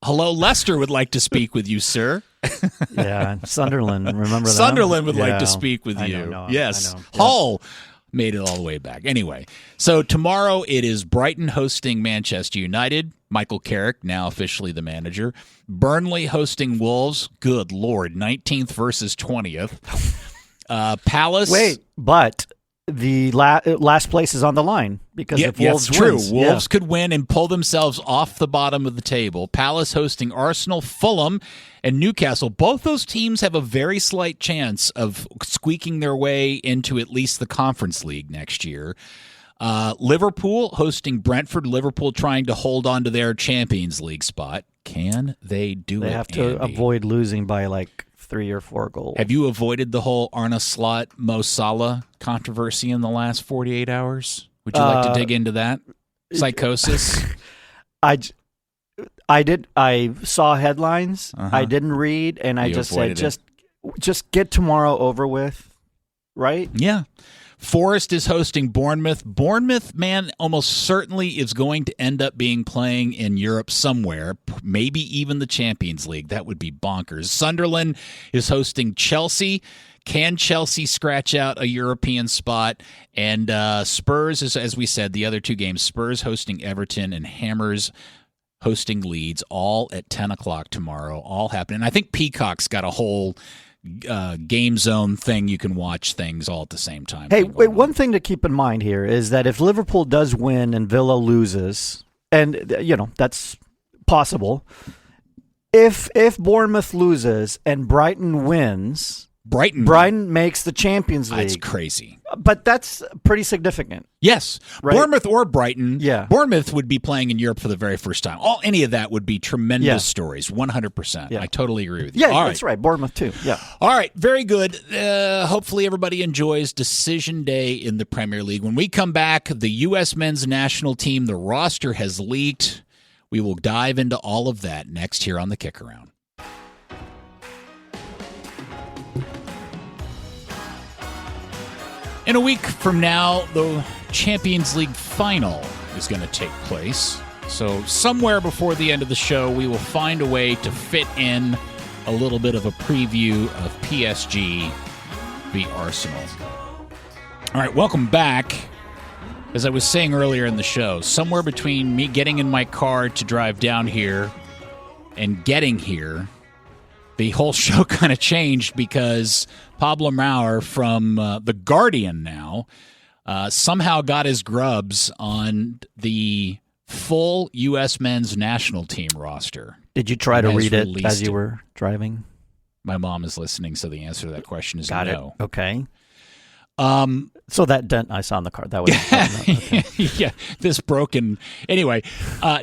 Hello, Leicester would like to speak with you, sir. Yeah, Sunderland. Remember that? Sunderland would like to speak with you. Yes. Hull made it all the way back. Anyway, so tomorrow it is Brighton hosting Manchester United. Michael Carrick, now officially the manager. Burnley hosting Wolves. Good Lord, 19th versus 20th. Palace. Wait, but the last place is on the line because if Wolves wins, Wolves could win and pull themselves off the bottom of the table. Palace hosting Arsenal, Fulham, and Newcastle. Both those teams have a very slight chance of squeaking their way into at least the Conference League next year. Liverpool hosting Brentford. Liverpool trying to hold on to their Champions League spot. Can they do it? They have to avoid losing by like 3 or 4 goals. Have you avoided the whole Arne Slot, Mo Salah controversy in the last 48 hours? Would you like to dig into that? Psychosis? I did. I saw headlines. I didn't read, and I just said, just get tomorrow over with, right? Yeah. Forest is hosting Bournemouth. Bournemouth, man, almost certainly is going to end up being playing in Europe somewhere, maybe even the Champions League. That would be bonkers. Sunderland is hosting Chelsea. Can Chelsea scratch out a European spot? And Spurs, as we said, the other two games, Spurs hosting Everton and Hammers hosting Leeds, all at 10 o'clock tomorrow, all happening. I think Peacock's got a whole game zone thing. You can watch things all at the same time. Hey, wait, one thing to keep in mind here is that if Liverpool does win and Villa loses, and, that's possible, if Bournemouth loses and Brighton wins, Brighton makes the Champions League. That's crazy. But that's pretty significant. Yes. Right? Bournemouth or Brighton. Yeah. Bournemouth would be playing in Europe for the very first time. Any of that would be tremendous stories. 100%. Yeah. I totally agree with you. Yeah, All that's right. Bournemouth too. Yeah. All right. Very good. Hopefully everybody enjoys decision day in the Premier League. When we come back, the U.S. men's national team, the roster has leaked. We will dive into all of that next here on the KickAround. In a week from now, the Champions League final is going to take place. So somewhere before the end of the show, we will find a way to fit in a little bit of a preview of PSG v. Arsenal. All right, welcome back. As I was saying earlier in the show, somewhere between me getting in my car to drive down here and getting here, the whole show kind of changed because Pablo Maurer from The Guardian now somehow got his grubs on the full U.S. men's national team roster. Did you try to read it as you were driving? My mom is listening, so the answer to that question is no. Got it. Okay. So that dent I saw in the car, that was okay. Yeah, this broken. Anyway,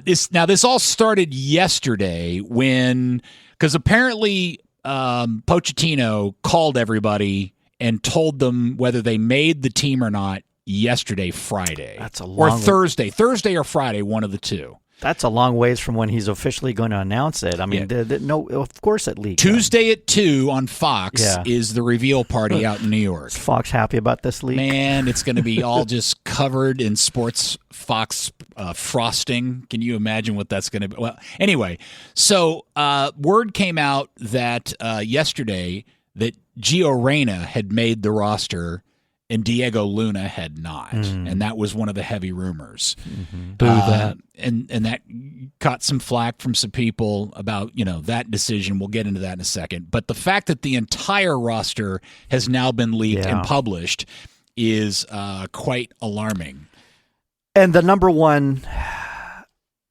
this all started yesterday because apparently Pochettino called everybody and told them whether they made the team or not yesterday, Friday. That's a long or Thursday or Friday, one of the two. That's a long ways from when he's officially going to announce it. I mean, no, of course it leaked. Tuesday at 2 on Fox is the reveal party out in New York. Is Fox happy about this leak? Man, it's going to be all just covered in sports Fox frosting. Can you imagine what that's going to be? Well, anyway, so word came out that yesterday that Gio Reyna had made the roster and Diego Luna had not. And that was one of the heavy rumors. Boo that. And that caught some flack from some people about, that decision. We'll get into that in a second. But the fact that the entire roster has now been leaked and published is quite alarming. And the number one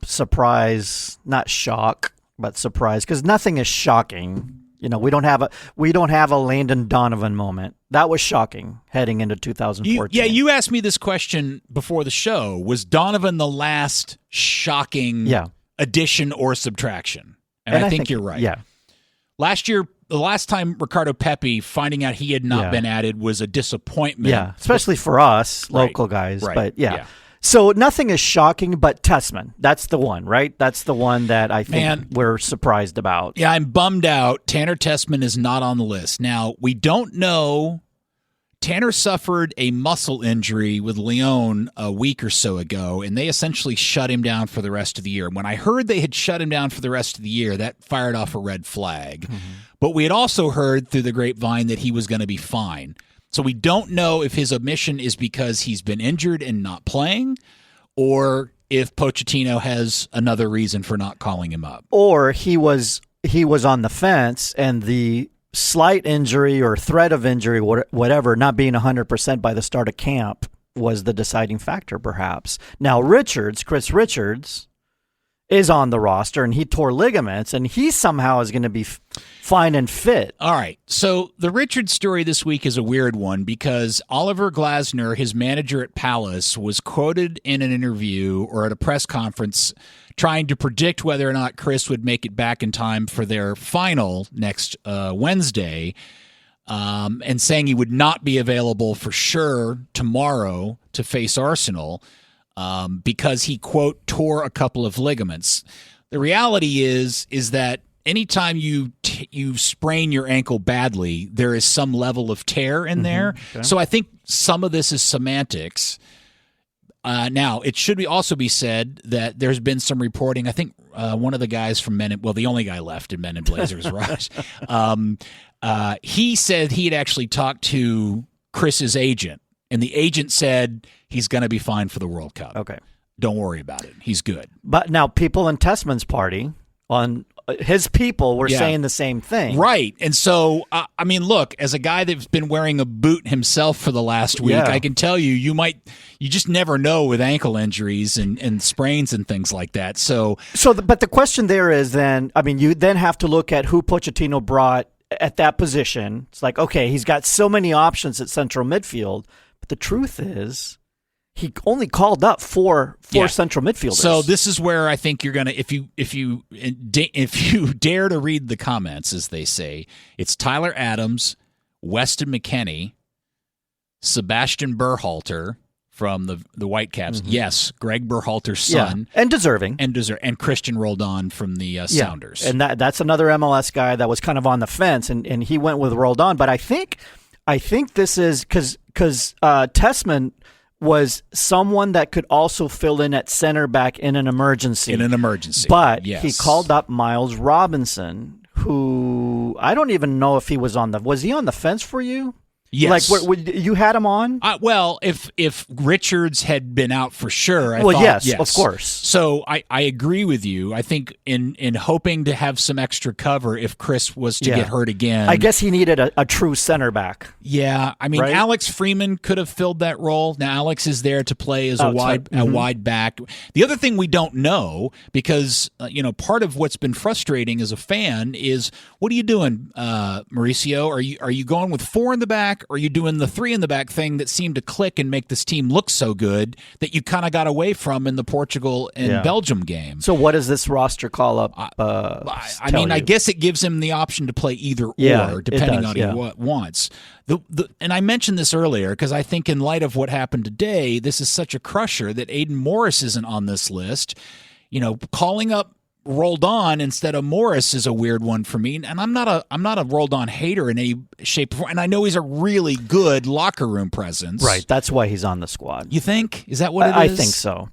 surprise, not shock, but surprise, because nothing is shocking. We don't have a Landon Donovan moment. That was shocking heading into 2014. You asked me this question before the show. Was Donovan the last shocking addition or subtraction? And I think you're right. Yeah. Last year, the last time Ricardo Pepi finding out he had not been added was a disappointment. Yeah, especially for us local guys. Right. But yeah. So nothing is shocking, but Tessman, that's the one, right? That's the one that I think we're surprised about. Yeah, I'm bummed out. Tanner Tessman is not on the list. Now, we don't know. Tanner suffered a muscle injury with Lyon a week or so ago, and they essentially shut him down for the rest of the year. When I heard they had shut him down for the rest of the year, that fired off a red flag. But we had also heard through the grapevine that he was going to be fine. So we don't know if his omission is because he's been injured and not playing, or if Pochettino has another reason for not calling him up. Or he was on the fence, and the slight injury or threat of injury, whatever, not being 100% by the start of camp was the deciding factor, perhaps. Now, Chris Richards, is on the roster, and he tore ligaments, and he somehow is going to be fine and fit. All right. So the Richards story this week is a weird one because Oliver Glasner, his manager at Palace, was quoted in an interview or at a press conference trying to predict whether or not Chris would make it back in time for their final next Wednesday, and saying he would not be available for sure tomorrow to face Arsenal. Because he, quote, tore a couple of ligaments. The reality is that anytime you sprain your ankle badly, there is some level of tear in there. Okay. So I think some of this is semantics. Now, it should also be said that there's been some reporting. I think one of the guys from the only guy left in Men in Blazers, Raj, he said he had actually talked to Chris's agent, and the agent said he's going to be fine for the World Cup. Okay. don't worry about it. He's good. But now people in Tessman's party, on his people, were saying the same thing. Right. And so, I mean, look, as a guy that's been wearing a boot himself for the last week, I can tell you, you just never know with ankle injuries and sprains and things like that. But the question there is then, I mean, you then have to look at who Pochettino brought at that position. It's like, okay, he's got so many options at central midfield, but the truth is, he only called up four central midfielders. So this is where I think you're gonna, if you dare to read the comments, as they say, it's Tyler Adams, Weston McKennie, Sebastian Berhalter from the Whitecaps. Mm-hmm. Yes, Greg Berhalter's son, and deserving, and Christian Roldan from the Sounders. And that's another MLS guy that was kind of on the fence, and he went with Roldan. But I think this is because Tessman was someone that could also fill in at center back in an emergency. But he called up Miles Robinson, who I don't even know if he was on the fence for you? Yes. Like, you had him on? Well, if Richards had been out for sure, I thought, yes, of course. So I agree with you. I think in hoping to have some extra cover if Chris was to get hurt again. I guess he needed a true center back. Yeah. I mean, right? Alex Freeman could have filled that role. Now, Alex is there to play as a wide back. The other thing we don't know, because part of what's been frustrating as a fan is, what are you doing, Mauricio? Are you going with 4 in the back? Or are you doing the 3 in the back thing that seemed to click and make this team look so good that you kind of got away from in the Portugal and Belgium game? So what does this roster call up? I mean, I guess it gives him the option to play either or, depending on what he wants. And I mentioned this earlier because I think in light of what happened today, this is such a crusher that Aiden Morris isn't on this list. Calling up Roldan instead of Morris is a weird one for me, and I'm not a Roldan hater in any shape or form, and I know he's a really good locker room presence. Right, that's why he's on the squad. You think? Is that what it is? I think so.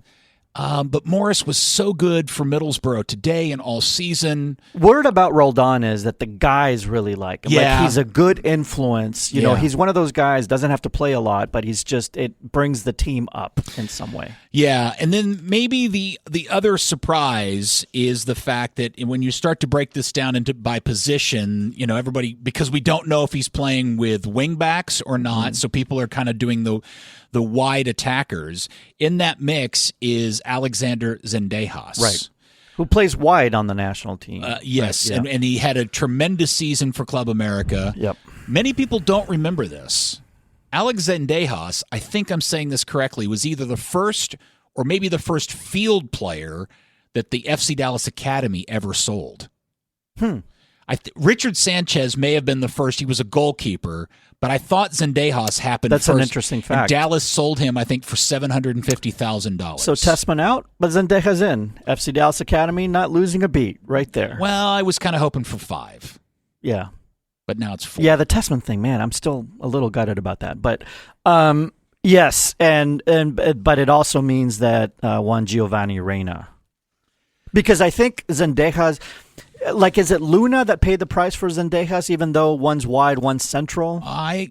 But Morris was so good for Middlesbrough today and all season. Word about Roldan is that the guys really like him. Yeah. Like, he's a good influence. You know, he's one of those guys, doesn't have to play a lot, but it brings the team up in some way. Yeah, and then maybe the other surprise is the fact that when you start to break this down by position, everybody, because we don't know if he's playing with wingbacks or not, so people are kind of doing the wide attackers. In that mix is Alexander Zendejas. Right. Who plays wide on the national team. Yes, right, and he had a tremendous season for Club America. Yep. Many people don't remember this. Alex Zendejas, I think I'm saying this correctly, was either the first or maybe the first field player that the FC Dallas Academy ever sold. Richard Sanchez may have been the first. He was a goalkeeper, but I thought Zendejas happened That's first. an interesting fact. And Dallas sold him, I think, for $750,000. So Tessman out, but Zendejas in. FC Dallas Academy not losing a beat right there. Well, I was kind of hoping for 5. Yeah. But now it's 4. Yeah, the Tessman thing, man, I'm still a little gutted about that. But yes, but it also means that one Giovanni Reyna. Because I think Zendejas, is it Luna that paid the price for Zendejas, even though one's wide, one's central? I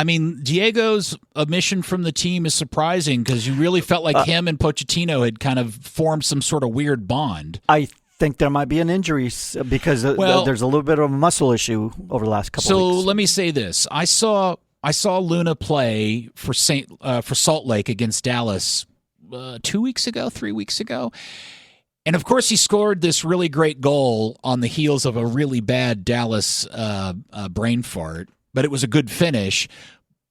mean, Diego's omission from the team is surprising because you really felt like him and Pochettino had kind of formed some sort of weird bond. I think there might be an injury because there's a little bit of a muscle issue over the last couple of weeks. So let me say this. I saw Luna play for Salt Lake against Dallas 3 weeks ago. And, of course, he scored this really great goal on the heels of a really bad Dallas brain fart. But it was a good finish.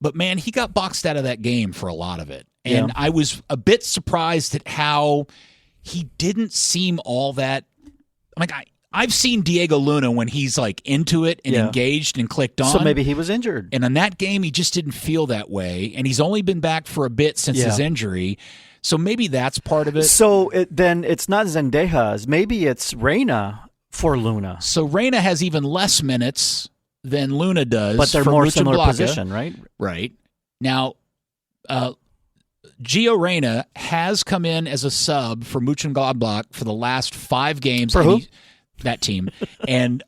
But, man, he got boxed out of that game for a lot of it. And I was a bit surprised at how he didn't seem all that – I've seen Diego Luna when he's, into it and engaged and clicked on. So maybe he was injured. And in that game, he just didn't feel that way. And he's only been back for a bit since his injury. So maybe that's part of it. So then it's not Zendejas. Maybe it's Reyna for Luna. So Reyna has even less minutes than Luna does. But they're more similar position, right? Right. Now, Gio Reyna has come in as a sub for Mönchengladbach for the last 5 games. For who? That team. And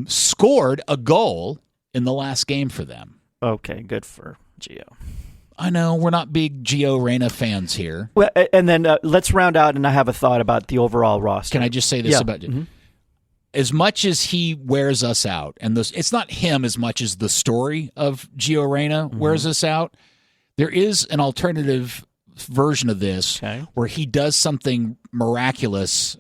scored a goal in the last game for them. Okay, good for Gio. I know we're not big Gio Reyna fans here. Well, and then let's round out, and I have a thought about the overall roster. Can I just say this about as much as he wears us out, and it's not him as much as the story of Gio Reyna wears us out, there is an alternative version of this where he does something miraculous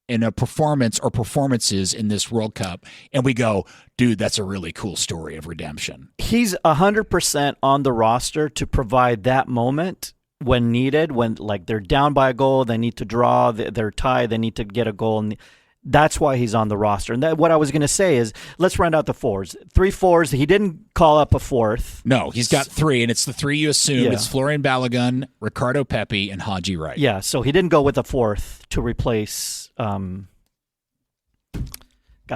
in a performance or performances in this World Cup, and we go, dude, that's a really cool story of redemption. He's 100% on the roster to provide that moment when needed, when like they're down by a goal, they need to draw, they're tied, they need to get a goal, and that's why he's on the roster. And what I was going to say is, let's round out the fours. 3 fours. He didn't call up a fourth. No, he's got 3, and it's the 3 you assume. Yeah. It's Florian Balogun, Ricardo Pepi, and Haji Wright. Yeah, so he didn't go with a fourth to replace guy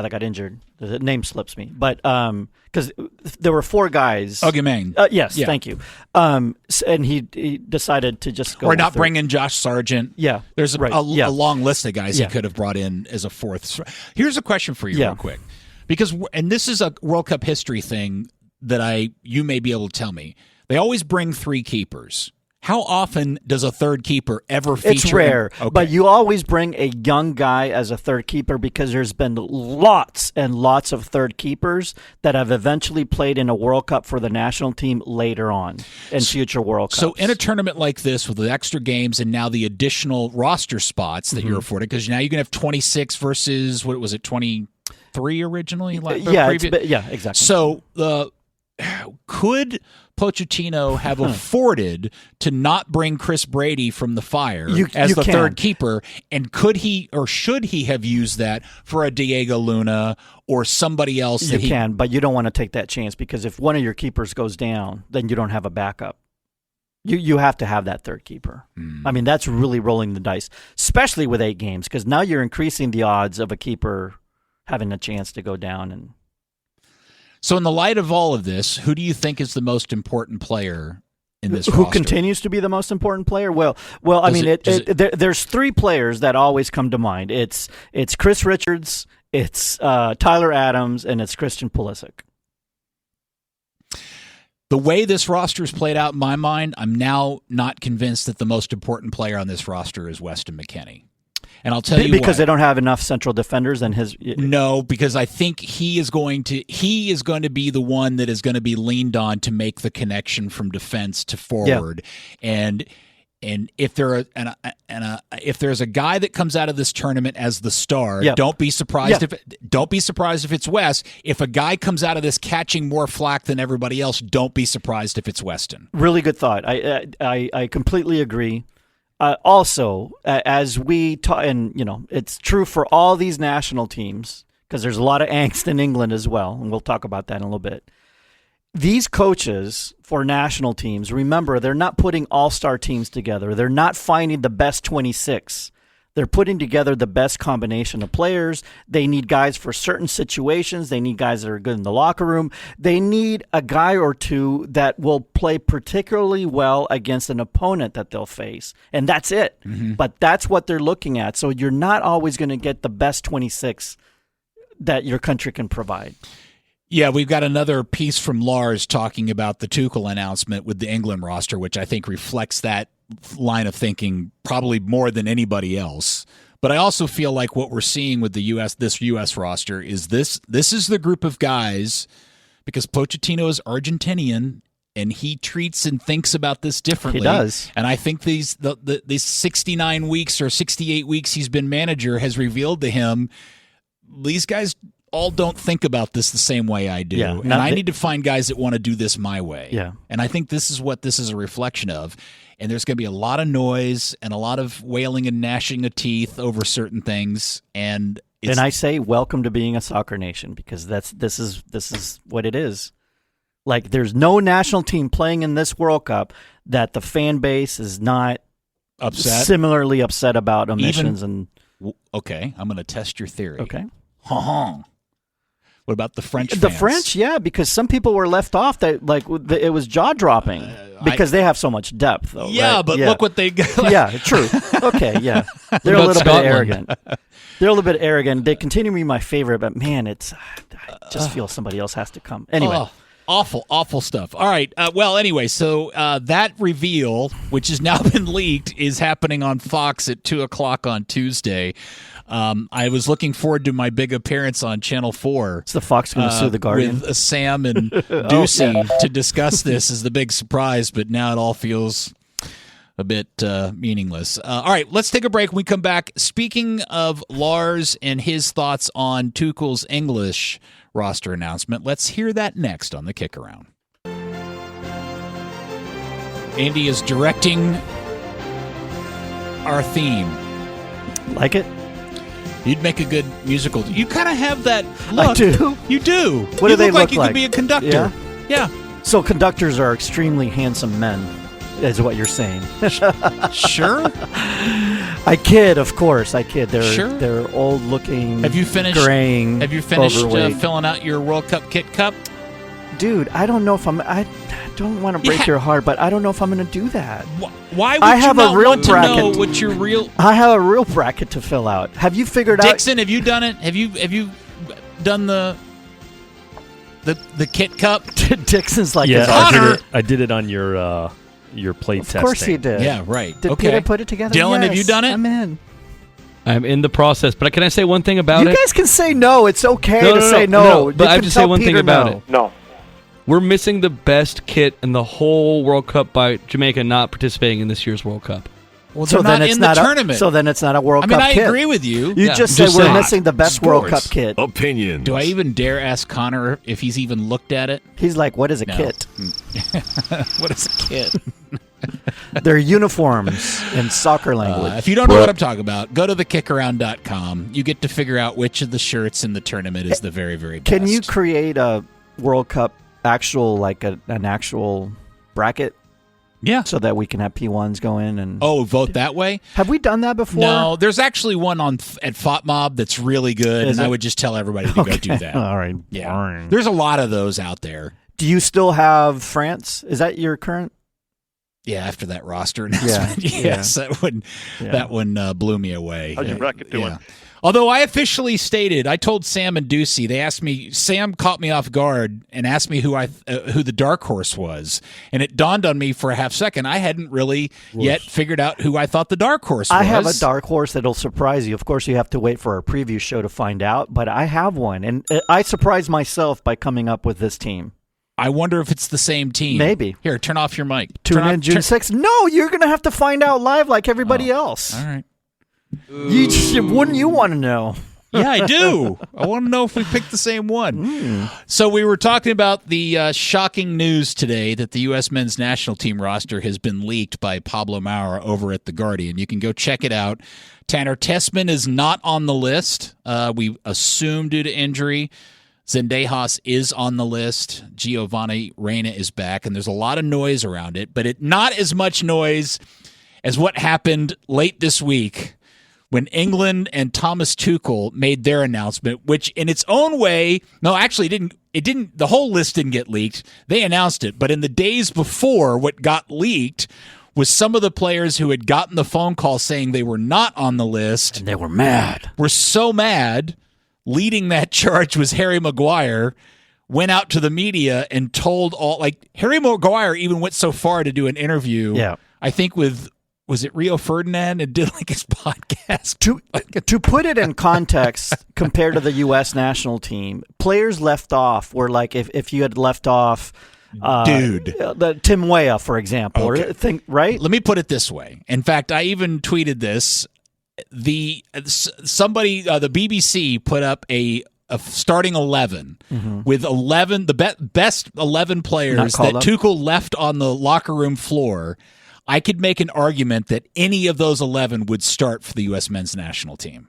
that got injured. The name slips me. But because there were 4 guys. Ogumeng. Yes, thank you. And he decided to just go. Or not bring in Josh Sargent. Yeah. There's a long list of guys he could have brought in as a fourth. Here's a question for you real quick. Because, and this is a World Cup history thing that you may be able to tell me. They always bring 3 keepers. How often does a third keeper ever feature? It's rare, but you always bring a young guy as a third keeper because there's been lots and lots of third keepers that have eventually played in a World Cup for the national team later on in future World Cups. So in a tournament like this with the extra games and now the additional roster spots that you're afforded, because now you can have 26 versus, what was it, 23 originally? Yeah, exactly. So could Pochettino have afforded to not bring Chris Brady from the fire as the third keeper? And could he or should he have used that for a Diego Luna or somebody else? You can, but you don't want to take that chance because if one of your keepers goes down, then you don't have a backup. You have to have that third keeper. I mean, that's really rolling the dice, especially with 8 games, because now you're increasing the odds of a keeper having a chance to go down. And so in the light of all of this, who do you think is the most important player in this roster? Who continues to be the most important player? Well, I mean, there's 3 players that always come to mind. It's Chris Richards, it's Tyler Adams, and it's Christian Pulisic. The way this roster is played out in my mind, I'm now not convinced that the most important player on this roster is Weston McKennie. And I'll tell you because why. They don't have enough central defenders and his. No, because I think he is going to be the one that is going to be leaned on to make the connection from defense to forward. Yeah. And if if there's a guy that comes out of this tournament as the star, don't be surprised if it's Wes. If a guy comes out of this catching more flack than everybody else, don't be surprised if it's Weston. Really good thought. I completely agree. Also, as we talk, and it's true for all these national teams because there's a lot of angst in England as well, and we'll talk about that in a little bit. These coaches for national teams, remember, they're not putting all-star teams together. They're not finding the best 26. They're putting together the best combination of players. They need guys for certain situations. They need guys that are good in the locker room. They need a guy or two that will play particularly well against an opponent that they'll face. And that's it. Mm-hmm. But that's what they're looking at. So you're not always going to get the best 26 that your country can provide. Yeah, we've got another piece from Lars talking about the Tuchel announcement with the England roster, which I think reflects that line of thinking probably more than anybody else. But I also feel like what we're seeing with this U.S. roster is this is the group of guys, because Pochettino is Argentinian and he treats and thinks about this differently. He does. And I think these 69 weeks or 68 weeks he's been manager has revealed to him these guys all don't think about this the same way I do. Yeah, and I need to find guys that want to do this my way. Yeah. And I think this is what this is a reflection of. And there's going to be a lot of noise and a lot of wailing and gnashing of teeth over certain things. And I say welcome to being a soccer nation, because this is what it is. Like, there's no national team playing in this World Cup that the fan base is not similarly upset about omissions. Okay, I'm going to test your theory. Okay. What about the French fans? The French, yeah, because some people were left off that it was jaw-dropping because they have so much depth, though. Yeah, right? But look what they got. Yeah, true. Okay, yeah. They're a little bit arrogant. They're a little bit arrogant. They continue to be my favorite, but man, I just feel somebody else has to come. Anyway. Awful stuff. All right. Well, anyway, so that reveal, which has now been leaked, is happening on Fox at 2:00 on Tuesday. I was looking forward to my big appearance on Channel 4. Is the Fox going to sue the Guardian? With Sam and Ducey to discuss this as the big surprise, but now it all feels a bit meaningless. All right, let's take a break. When we come back, speaking of Lars and his thoughts on Tuchel's English roster announcement, let's hear that next on the Kick Around. Andy is directing our theme. Like it? You'd make a good musical. You kind of have that look. I do? You do. What do they look like? You could be a conductor. Yeah. So conductors are extremely handsome men, is what you're saying. Sure. I kid, of course. I kid. Sure. They're old-looking, Have you finished graying, overweight. filling out your World Cup kit cup? Dude, I don't know if I don't want to break your heart, but I don't know if I'm going to do that. Why would I you have not a real want bracket. to know what your real... I have a real bracket to fill out. Have you figured Dixon, have you done it? Have you done the kit cup? out? Dixon's like, Connor! I did it on your play testing. Of course he did. Yeah, right. Did okay. Peter put it together? Dylan, Yes, have you done it? I'm in. I'm in the process, but can I say one thing about You it? guys can say no. It's okay to say no. But I have to say one thing about it. it. No. We're missing the best kit in the whole World Cup by Jamaica not participating in this year's World Cup. Well, they're not in the tournament. So then it's not a World Cup kit. I agree with you. You just said just we're saying. missing the best World Cup kit. Opinions. Do I even dare ask Connor if he's even looked at it? He's like, what is a No. kit? What is a kit? They're uniforms in soccer language. If you don't know what I'm talking about, go to thekickaround.com. You get to figure out which of the shirts in the tournament is the very, very best. Can you create a World Cup actual, like an actual bracket? Yeah. So that we can have P1s go in and... Oh, vote that way? Have we done that before? No, there's actually one at FOTMob that's really good, Is and I it? would just tell everybody to go do that. All right. Yeah. Boring. There's a lot of those out there. Do you still have France? Is that your current? Yeah, after that roster announcement. Yeah, Yes, that one blew me away. How's your bracket doing? Yeah. Although I officially stated, I told Sam and Ducey, they asked me, Sam caught me off guard and asked me who the dark horse was. And it dawned on me for a half second, I hadn't really yet figured out who I thought the dark horse was. I have a dark horse that'll surprise you. Of course, you have to wait for our preview show to find out, but I have one. And I surprised myself by coming up with this team. I wonder if it's the same team. Maybe. Here, turn off your mic. Tune in June 6th. No, you're going to have to find out live like everybody else. All right. Wouldn't you want to know? Yeah, I do. I want to know if we picked the same one. So we were talking about the shocking news today that the U.S. men's national team roster has been leaked by Pablo Maurer over at The Guardian. You can go check it out. Tanner Tessman is not on the list. We assume due to injury. Zendejas is on the list. Giovanni Reyna is back, and there's a lot of noise around it, but not as much noise as what happened late this week when England and Thomas Tuchel made their announcement, which in its own way, no, actually it didn't, the whole list didn't get leaked. They announced it, but in the days before, what got leaked was some of the players who had gotten the phone call saying they were not on the list. And they were mad. Were so mad. Leading that charge was Harry Maguire, went out to the media and told Harry Maguire even went so far to do an interview, I think was it Rio Ferdinand, and did his podcast. To put it in context, compared to the U.S. national team, players left off were like if you had left off, the Tim Weah, for example, Okay. right? Let me put it this way. In fact, I even tweeted this. The BBC put up a starting 11 with 11 the best 11 players that Tuchel left on the locker room floor. I could make an argument that any of those 11 would start for the U.S. men's national team.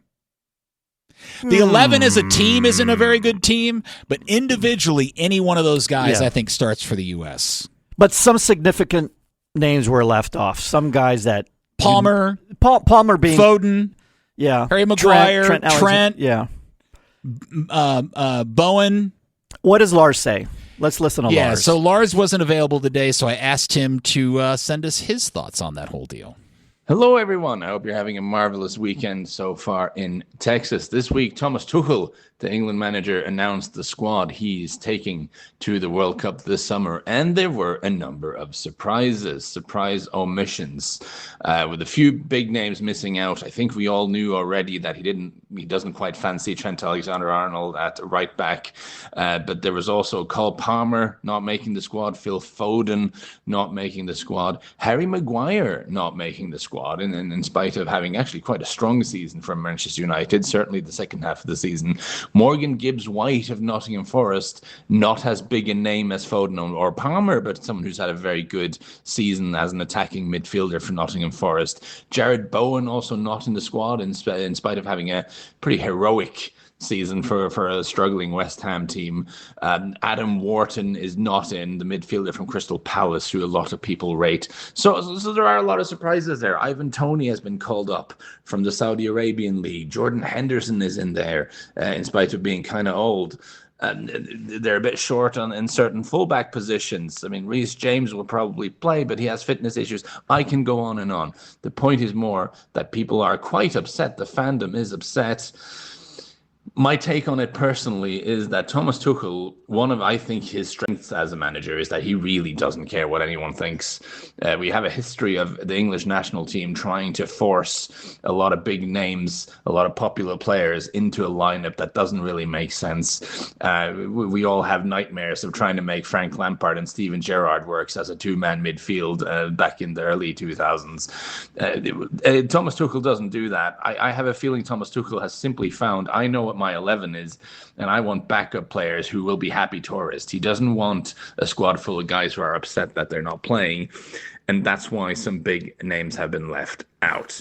The 11 as a team isn't a very good team, but individually, any one of those guys, I think, starts for the U.S. But some significant names were left off. Some guys that Palmer being Foden, Harry Maguire, Trent, Bowen. What does Lars say? Let's listen to Lars. Yeah, so Lars wasn't available today, so I asked him to send us his thoughts on that whole deal. Hello, everyone. I hope you're having a marvelous weekend so far in Texas. This week, Thomas Tuchel, the England manager, announced the squad he's taking to the World Cup this summer, and there were a number of surprise omissions, with a few big names missing out. I think we all knew already that he doesn't quite fancy Trent Alexander-Arnold at right back, but there was also Cole Palmer not making the squad, Phil Foden not making the squad, Harry Maguire not making the squad, and in spite of having actually quite a strong season for Manchester United, certainly the second half of the season. Morgan Gibbs-White of Nottingham Forest, not as big a name as Foden or Palmer, but someone who's had a very good season as an attacking midfielder for Nottingham Forest. Jared Bowen also not in the squad in spite of having a pretty heroic season for a struggling West Ham team. Adam Wharton is not in, the midfielder from Crystal Palace, who a lot of people rate. So there are a lot of surprises there. Ivan Toney has been called up from the Saudi Arabian League. Jordan Henderson is in there, in spite of being kind of old. They're a bit short in certain fullback positions. I mean, Reece James will probably play, but he has fitness issues. I can go on and on. The point is more that people are quite upset. The fandom is upset. My take on it personally is that Thomas Tuchel, one of, I think, his strengths as a manager is that he really doesn't care what anyone thinks. We have a history of the English national team trying to force a lot of big names, a lot of popular players into a lineup that doesn't really make sense. We all have nightmares of trying to make Frank Lampard and Steven Gerrard work as a two-man midfield back in the early 2000s. Thomas Tuchel doesn't do that. I have a feeling Thomas Tuchel has simply found, I know what my 11 is, and I want backup players who will be happy tourists. He doesn't want a squad full of guys who are upset that they're not playing, and that's why some big names have been left out.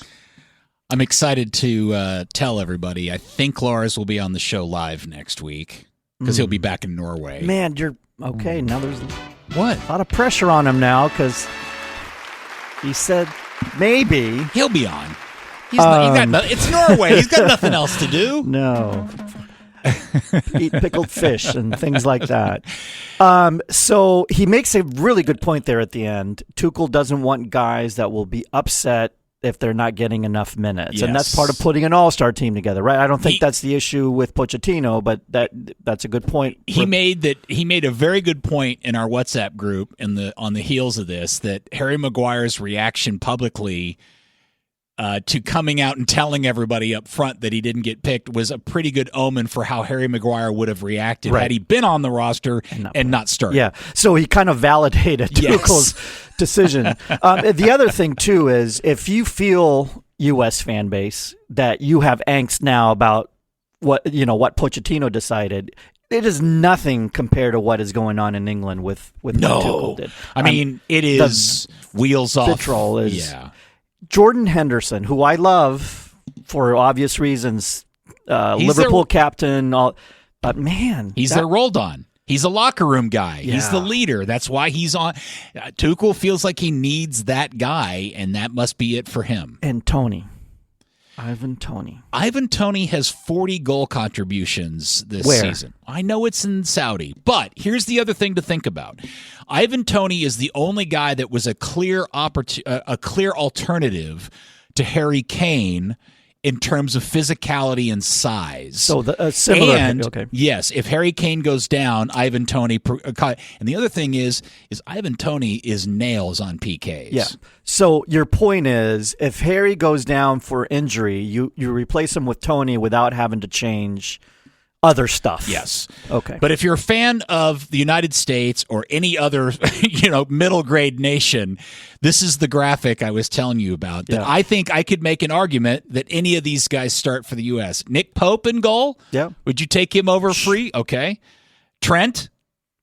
I'm excited to tell everybody, I think Lars will be on the show live next week because he'll be back in Norway. Man, you're okay. Now there's What? a lot of pressure on him now because he said maybe. He'll be on. It's Norway. He's got nothing else to do. No. Eat pickled fish and things like that. So he makes a really good point there at the end. Tuchel doesn't want guys that will be upset if they're not getting enough minutes. Yes. And that's part of putting an all-star team together, right? I don't think that's the issue with Pochettino, but that's a good point. He made a very good point in our WhatsApp group on the heels of this, that Harry Maguire's reaction publicly to coming out and telling everybody up front that he didn't get picked was a pretty good omen for how Harry Maguire would have reacted had he been on the roster and not started. Yeah, so he kind of validated Tuchel's decision. The other thing, too, is if you feel, U.S. fan base, that you have angst now about what Pochettino decided, it is nothing compared to what is going on in England with what Tuchel did. I mean, it is wheels off. Vitriol is... Yeah. Jordan Henderson, who I love for obvious reasons, Liverpool captain, but man, he's their rolled on. He's a locker room guy. Yeah. He's the leader. That's why he's on. Tuchel feels like he needs that guy, and that must be it for him. And Ivan Toney. Ivan Toney has 40 goal contributions this season. I know it's in Saudi, but here's the other thing to think about. Ivan Toney is the only guy that was a clear alternative to Harry Kane in terms of physicality and size. So similar. And okay. Yes, if Harry Kane goes down, Ivan Toney. And the other thing is Ivan Toney is nails on PKs. Yeah. So your point is, if Harry goes down for injury, you replace him with Toney without having to change other stuff. Yes. Okay. But if you're a fan of the United States or any other, middle grade nation, this is the graphic I was telling you about. That I think I could make an argument that any of these guys start for the U.S. Nick Pope in goal. Yeah. Would you take him over free? Okay. Trent.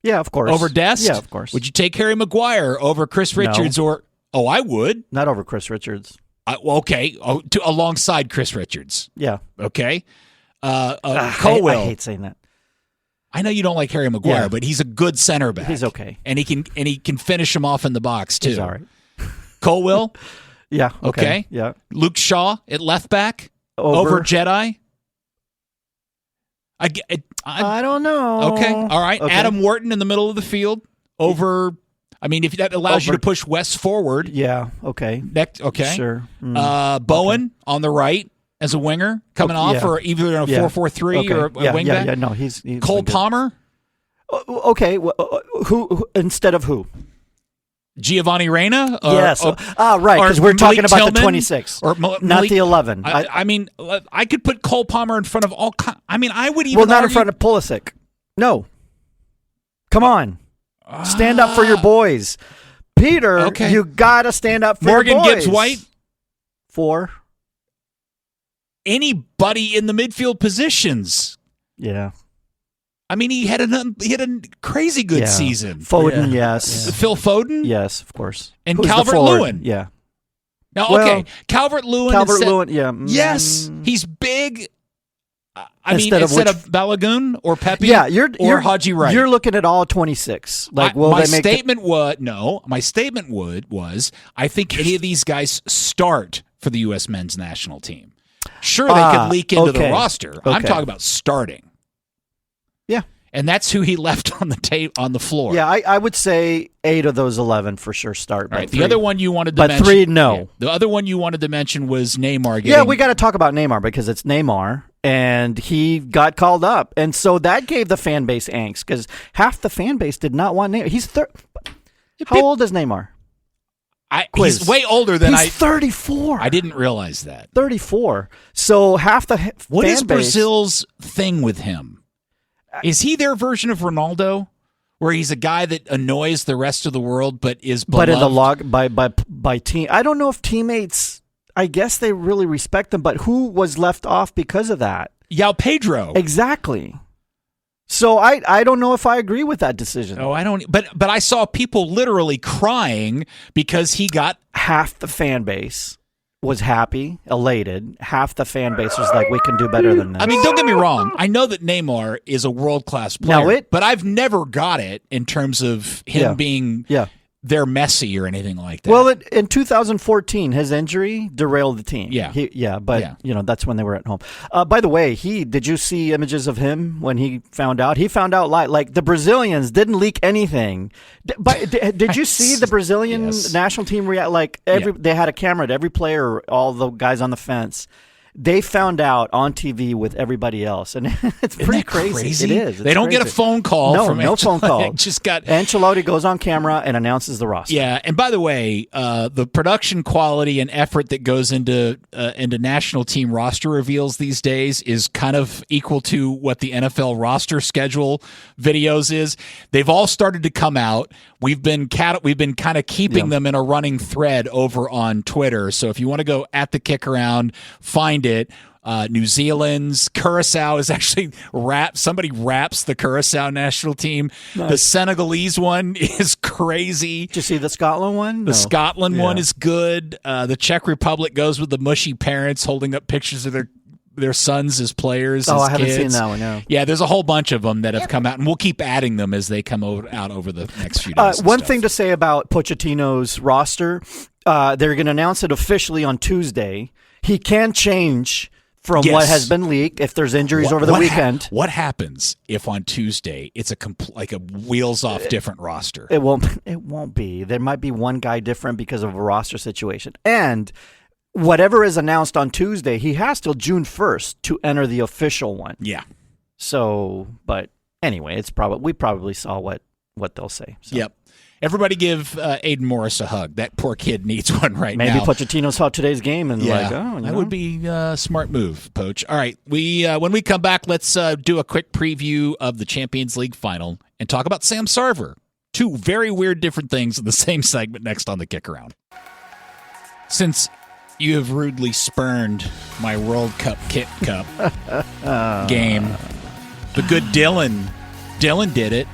Yeah, of course. Over Dest. Yeah, of course. Would you take Harry Maguire over Chris Richards or? Oh, I would. Not over Chris Richards. Okay. Alongside Chris Richards. Yeah. Okay. Colwell. I hate saying that. I know you don't like Harry Maguire, but he's a good center back. He's okay, and he can finish him off in the box too. He's all right. Colwell. Yeah. Okay. Yeah. Luke Shaw at left back over Jedi. I don't know. Okay. All right. Okay. Adam Wharton in the middle of the field over. I mean, if that allows you to push West forward. Yeah, okay. Okay. Sure. Bowen on the right as a winger coming off, or either in a 4-4-3 or a wingback. Yeah, no, he's Cole Palmer. Okay, who instead of who? Giovanni Reyna? Yes. Right, because we're talking about the 26, not the 11. I mean, I could put Cole Palmer in front of all. I mean, I would even. Well, not in front of Pulisic. No. Come on. Stand up for your boys. Peter, you got to stand up for your boys. Morgan Gibbs-White? 4. Anybody in the midfield positions. Yeah. I mean, he had a crazy good season. Foden, yes. Yeah. Phil Foden? Yes, of course. And Calvert-Lewin? Yeah. Now, Calvert-Lewin. Yeah. Yes, he's big. I mean, instead of Balogun or Pepe or Haji Wright. You're looking at all 26. My statement was I think any of these guys start for the U.S. men's national team. Sure, they could leak into the roster. Okay. I'm talking about starting. Yeah. And that's who he left on the floor. Yeah, I would say 8 of those 11 for sure start. All right, the other one you wanted to mention. But 3, no. Yeah, the other one you wanted to mention was Neymar. Yeah, we got to talk about Neymar because it's Neymar, and he got called up. And so that gave the fan base angst because half the fan base did not want Neymar. He's How old is Neymar? He's way older than He's 34. I didn't realize that. 34. So half the What fan is Brazil's thing with him? Is he their version of Ronaldo, where he's a guy that annoys the rest of the world but is beloved? But in the log by team, I don't know if teammates. I guess they really respect him, but who was left off because of that? Yao Pedro. Exactly. So I don't know if I agree with that decision. Oh, I don't. But I saw people literally crying because he got half the fan base was happy, elated. Half the fan base was like, we can do better than this. I mean, don't get me wrong. I know that Neymar is a world-class player, but I've never got it in terms of him being their Messi or anything like that. Well, in 2014, his injury derailed the team. But that's when they were at home. By the way, did you see images of him when he found out? He found out like the Brazilians didn't leak anything. But did you see the Brazilian national team react? Like they had a camera at every player, all the guys on the fence. They found out on TV with everybody else, and it's pretty crazy. It is. They don't get a phone call from no phone call. Ancelotti goes on camera and announces the roster. Yeah, and by the way, the production quality and effort that goes into national team roster reveals these days is kind of equal to what the NFL roster schedule videos is. They've all started to come out. We've been kind of keeping them in a running thread over on Twitter. So if you want to go at the KickAround, find it. New Zealand's Curacao is actually somebody wraps the Curacao national team. Nice. The Senegalese one is crazy. Did you see the Scotland one? The Scotland one is good. The Czech Republic goes with the mushy parents holding up pictures of their sons as players. Oh, as I haven't kids. seen that one. No. Yeah, there's a whole bunch of them that have come out, and we'll keep adding them as they come out over the next few days. One thing to say about Pochettino's roster, they're going to announce it officially on Tuesday. He can change from what has been leaked if there's injuries over the weekend. What happens if on Tuesday it's like a wheels off different roster? It won't be. There might be one guy different because of a roster situation. And whatever is announced on Tuesday, he has till June 1st to enter the official one. Yeah. So, but anyway, we probably saw what they'll say. So. Yep. Everybody give Aiden Morris a hug. That poor kid needs one now. Maybe Pochettino saw today's game and that would be a smart move, Poach. All right, when we come back, let's do a quick preview of the Champions League final and talk about Sam Sarver. Two very weird different things in the same segment next on the KickAround. Since you have rudely spurned my World Cup Kit Cup game, the good Dylan did it.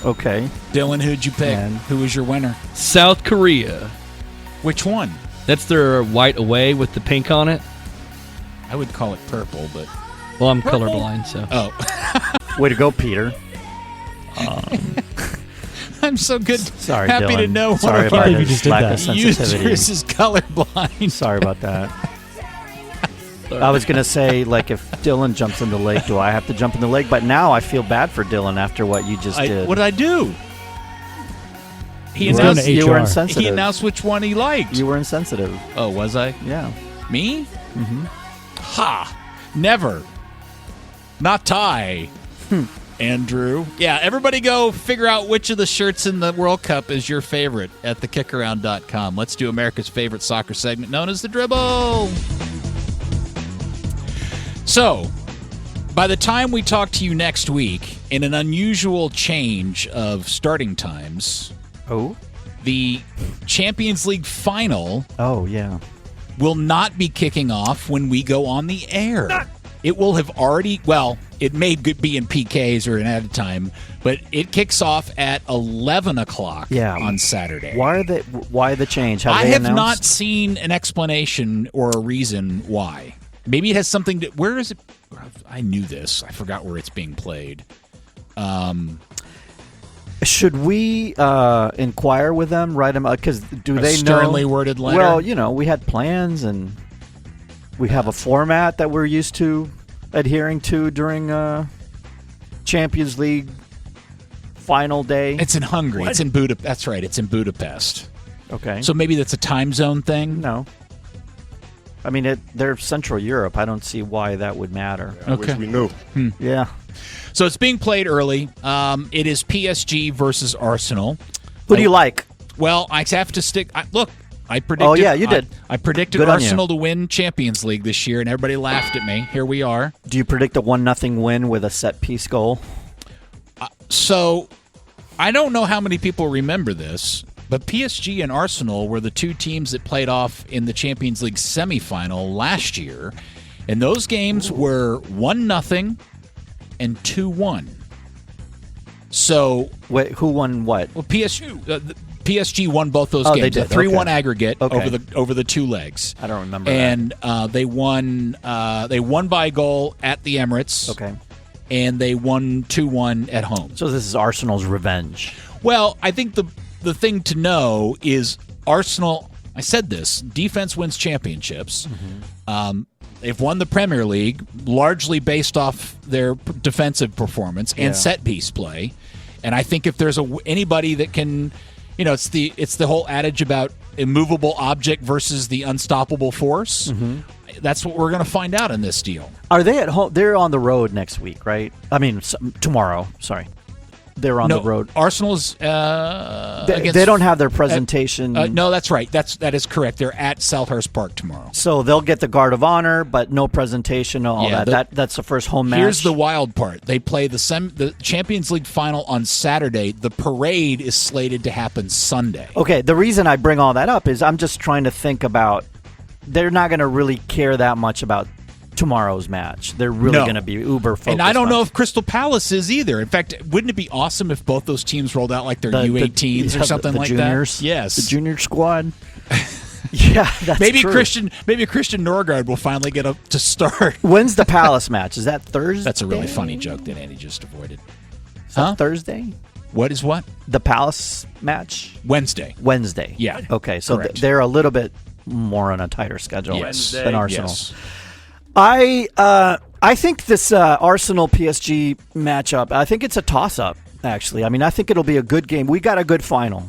Okay. Dylan, who'd you pick? Who was your winner? South Korea. Which one? That's their white away with the pink on it. I would call it purple, but... Well, I'm colorblind, so... Oh. Way to go, Peter. I'm so good. Sorry, happy Dylan. to know Sorry one about of his lack of sensitivity. Users is colorblind. Sorry about that. I was going to say, like, if Dylan jumps in the lake, do I have to jump in the lake? But now I feel bad for Dylan after what you just did. What did I do? He You announced, you were HR. insensitive. he announced which one he liked. You were insensitive. Oh, was I? Yeah. Me? Mm-hmm. Ha! Never. Not Ty. Andrew. Yeah, everybody go figure out which of the shirts in the World Cup is your favorite at thekickaround.com. Let's do America's favorite soccer segment known as The Dribble. So, by the time we talk to you next week, in an unusual change of starting times, the Champions League final will not be kicking off when we go on the air. It will have already, it may be in PKs or in added time, but it kicks off at 11 o'clock on Saturday. Why the change? I they have announced? not seen an explanation or a reason why. Maybe it has something to, where is it? I knew this. I forgot where it's being played. Should we inquire with them, write them, because do they know? Sternly worded letter? Well, we had plans and we have a format that we're used to adhering to during Champions League final day. It's in Hungary. What? It's in Budapest. That's right. It's in Budapest. Okay. So maybe that's a time zone thing? No. I mean, they're Central Europe. I don't see why that would matter. I wish we knew. Yeah. So it's being played early. It is PSG versus Arsenal. Who do you like? Well, I have to stick. Look, I predicted. Oh, yeah, you did. I predicted Good on Arsenal to win Champions League this year, and everybody laughed at me. Here we are. Do you predict a 1-0 win with a set-piece goal? So I don't know how many people remember this, but PSG and Arsenal were the two teams that played off in the Champions League semifinal last year, and those games were 1-0 and 2-1. So wait, who won what? Well, PSG won both those games. They did. 3-1 Okay. aggregate Okay. over the two legs. I don't remember. And they won by a goal at the Emirates. Okay. And they won 2-1 at home. So this is Arsenal's revenge. Well, I think the thing to know is Arsenal. I said this: defense wins championships. Mm-hmm. They've won the Premier League largely based off their defensive performance and set piece play. And I think if there's anybody that can, it's the whole adage about immovable object versus the unstoppable force. Mm-hmm. That's what we're going to find out in this deal. Are they at home? They're on the road next week, right? I mean, tomorrow. Sorry. They're on the road. Arsenal's they don't have their presentation. No, that's right. That is correct. They're at Selhurst Park tomorrow. So they'll get the guard of honor, but no presentation, all that. That's the first home match. Here's the wild part. They play the Champions League final on Saturday. The parade is slated to happen Sunday. Okay, the reason I bring all that up is I'm just trying to think about they're not going to really care that much about tomorrow's match. They're really going to be uber focused. And I don't know if Crystal Palace is either. In fact, wouldn't it be awesome if both those teams rolled out like their U18s or something the like juniors, that? Yes. The junior squad. Yeah, that's maybe true. Christian Norgard will finally get up to start. When's the Palace match? Is that Thursday? That's a really funny joke that Andy just avoided. Is that Thursday? What is what? The Palace match? Wednesday. Yeah. Okay, so they're a little bit more on a tighter schedule than Arsenal. Yes. I think this Arsenal PSG matchup, I think it's a toss-up, actually. I mean, I think it'll be a good game. We got a good final.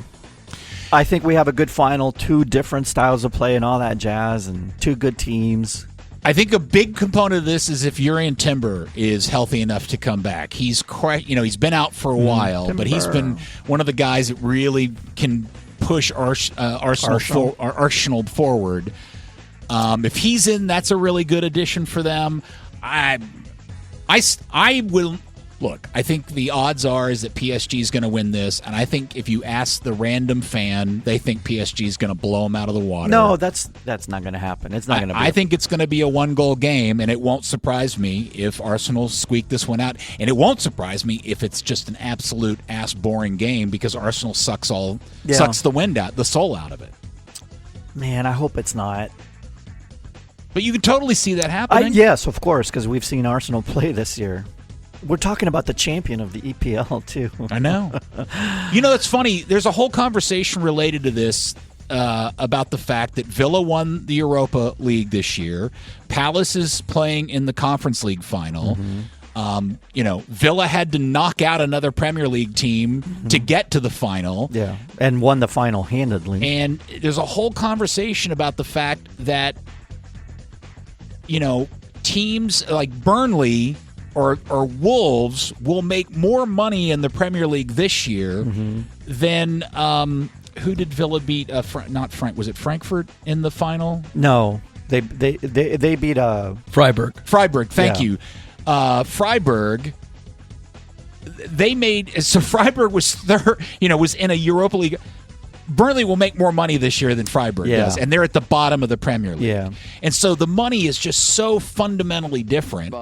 I think we have a good final, two different styles of play and all that jazz, and two good teams. I think a big component of this is if Urian Timber is healthy enough to come back. He's he's been out for a while, but he's been one of the guys that really can push Arsenal forward. If he's in, that's a really good addition for them. I will look. I think the odds are is that PSG is going to win this, and I think if you ask the random fan, they think PSG is going to blow them out of the water. No, that's not going to happen. It's not going to be. I think it's going to be a 1-goal game, and it won't surprise me if Arsenal squeak this one out, and it won't surprise me if it's just an absolute ass boring game because Arsenal sucks the wind out, the soul out of it. Man, I hope it's not. But you can totally see that happening. Yes, of course, because we've seen Arsenal play this year. We're talking about the champion of the EPL, too. I know. It's funny. There's a whole conversation related to this about the fact that Villa won the Europa League this year. Palace is playing in the Conference League final. Villa had to knock out another Premier League team to get to the final. Yeah, and won the final handedly. And there's a whole conversation about the fact that, teams like Burnley or Wolves will make more money in the Premier League this year than who did Villa beat? Not Frank. Was it Frankfurt in the final? No, they beat Freiburg. Freiburg. Thank you. Freiburg. They made Freiburg was third. Was in a Europa League. Burnley will make more money this year than Freiburg does, and they're at the bottom of the Premier League. Yeah. And so the money is just so fundamentally different.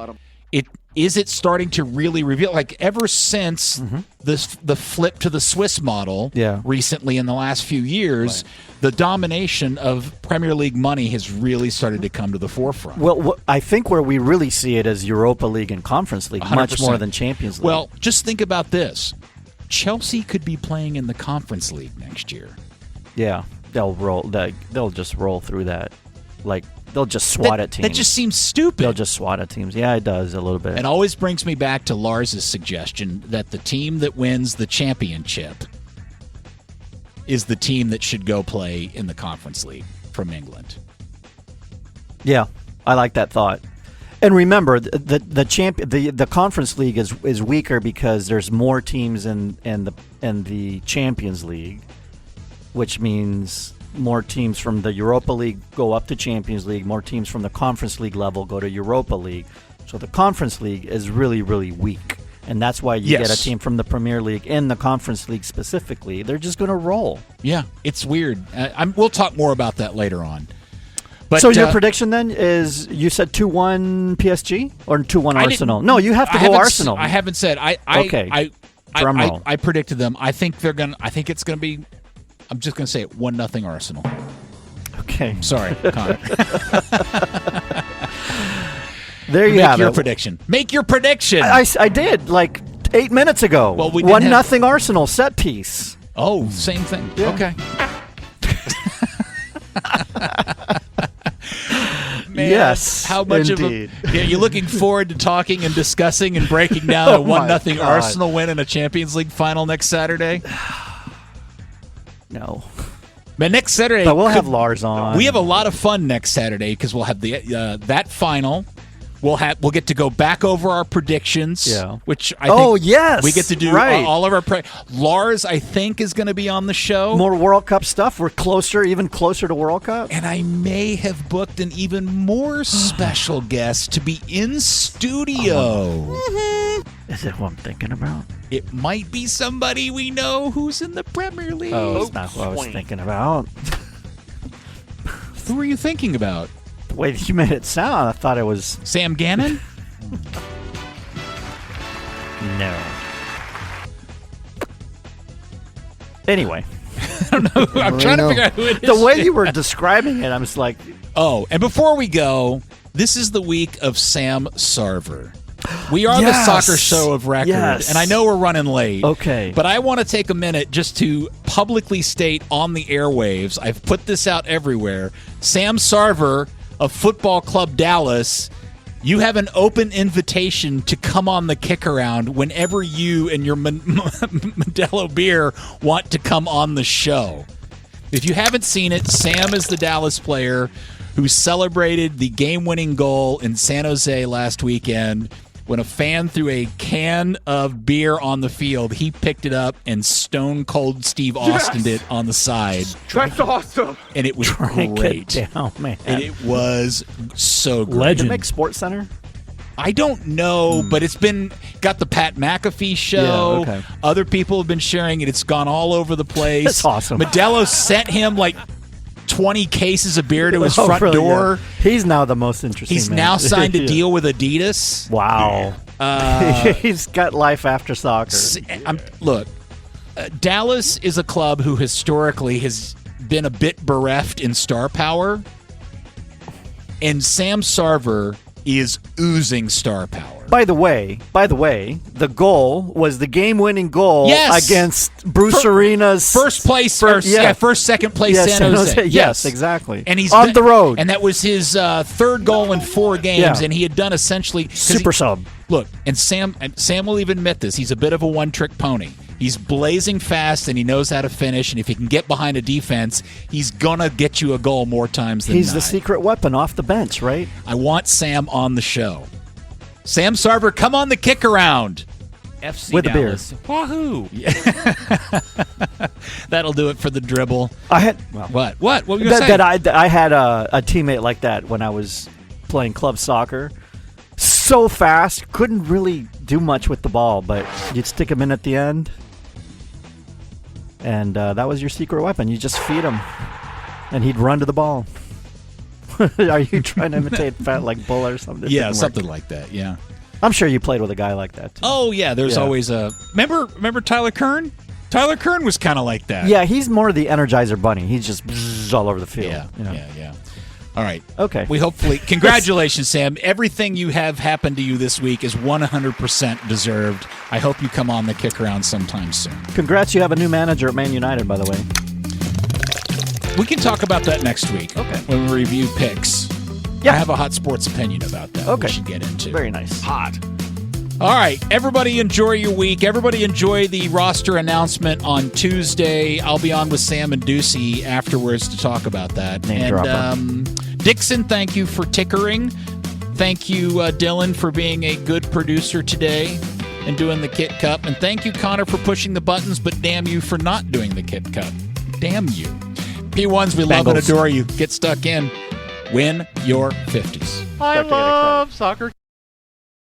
Is it starting to really reveal? Like ever since the flip to the Swiss model recently in the last few years, the domination of Premier League money has really started to come to the forefront. Well, I think where we really see it is Europa League and Conference League, 100%. much more than Champions League. Well, just think about this. Chelsea could be playing in the Conference League next year. Yeah, they'll roll. They'll just roll through that. Like they'll just swat at teams. That just seems stupid. They'll just swat at teams. Yeah, it does a little bit. It always brings me back to Lars's suggestion that the team that wins the championship is the team that should go play in the Conference League from England. Yeah, I like that thought. And remember, the Conference League is weaker because there's more teams in the Champions League, which means more teams from the Europa League go up to Champions League, more teams from the Conference League level go to Europa League. So the Conference League is really, really weak. And that's why you get a team from the Premier League in the Conference League specifically. They're just going to roll. Yeah, it's weird. We'll talk more about that later on. But, so your prediction then is you said 2-1 PSG or 2-1 Arsenal? No, you have to go Arsenal. I haven't said. Okay. Drum roll. I predicted them. I think they're going. I think it's going to be. I'm just going to say it 1-0 Arsenal. Okay. Sorry, Connor. There you have it. Make your prediction. Make your prediction. I did like 8 minutes ago. Well, we 1-0 Arsenal set piece. Oh, same thing. Yeah. Okay. Man, yes, how much indeed. You're looking forward to talking and discussing and breaking down a 1-0 Arsenal win in a Champions League final next Saturday? No. But next Saturday, but we'll have Lars on. We have a lot of fun next Saturday because we'll have the that final. We'll get to go back over our predictions. Yeah. Which I think yes, we get to do all of our Lars, I think, is going to be on the show. More World Cup stuff. We're even closer to World Cup. And I may have booked an even more special guest to be in studio. Is it what I'm thinking about? It might be somebody we know who's in the Premier League. Oh, it's not what I was thinking about. Who are you thinking about? The way you made it sound, I thought it was Sam Gannon? No. Anyway. I don't know. I'm trying to figure out who it is. The way you were describing it, I was like... Oh, and before we go, this is the week of Sam Sarver. We are the soccer show of record, and I know we're running late. Okay. But I want to take a minute just to publicly state on the airwaves, I've put this out everywhere, Sam Sarver of Football Club Dallas, you have an open invitation to come on the KickAround whenever you and your Modelo beer want to come on the show. If you haven't seen it, Sam is the Dallas player who celebrated the game-winning goal in San Jose last weekend. When a fan threw a can of beer on the field, he picked it up and Stone Cold Steve Austin'd it on the side. That's awesome. And it was great. It down, man. And it was so great. Legend. Did it make Sports Center? I don't know, but it's got the Pat McAfee show. Yeah, okay. Other people have been sharing it. It's gone all over the place. That's awesome. Modelo sent him like 20 cases of beer to his front door. Yeah. He's now the most interesting He's man. now signed a deal with Adidas. Wow. He's got life after soccer. Look, Dallas is a club who historically has been a bit bereft in star power, and Sam Sarver is oozing star power. By the way, the goal was the game-winning goal against Bruce Arena's second place San Jose. Yes, exactly. And he's on the road. And that was his third goal in 4 games, and he had done essentially super sub. Look, and Sam will even admit this. He's a bit of a one-trick pony. He's blazing fast, and he knows how to finish. And if he can get behind a defense, he's gonna get you a goal more times than He's not. the secret weapon off the bench, right? I want Sam on the show. Sam Sarver, come on the kick around. FC With a beer. Dallas. Wahoo! That'll do it for the dribble. I had What? What were you gonna say? I had a teammate like that when I was playing club soccer. So fast, couldn't really do much with the ball, but you'd stick him in at the end, and that was your secret weapon. You just feed him, and he'd run to the ball. Are you trying to imitate Fat like Bull or something? Yeah, something like that. Yeah. I'm sure you played with a guy like that too. Oh yeah, there's always a remember Tyler Kern? Tyler Kern was kind of like that. Yeah, he's more the Energizer Bunny. He's just bzzz all over the field. Yeah, you know? yeah. All right. Okay. We hopefully congratulations, Sam. Everything you have happened to you this week is 100% deserved. I hope you come on the kick around sometime soon. Congrats, you have a new manager at Man United, by the way. We can talk about that next week. Okay. When we review picks. Yeah. I have a hot sports opinion about that. Okay. We should get into. Very nice. Hot. All right, everybody enjoy your week. Everybody enjoy the roster announcement on Tuesday. I'll be on with Sam and Ducey afterwards to talk about that. Name dropper. Dixon, thank you for tickering. Thank you, Dylan, for being a good producer today and doing the Kit Cup. And thank you, Connor, for pushing the buttons, but damn you for not doing the Kit Cup. Damn you. P1s, we love and adore you. Get stuck in. Win your 50s. I love soccer.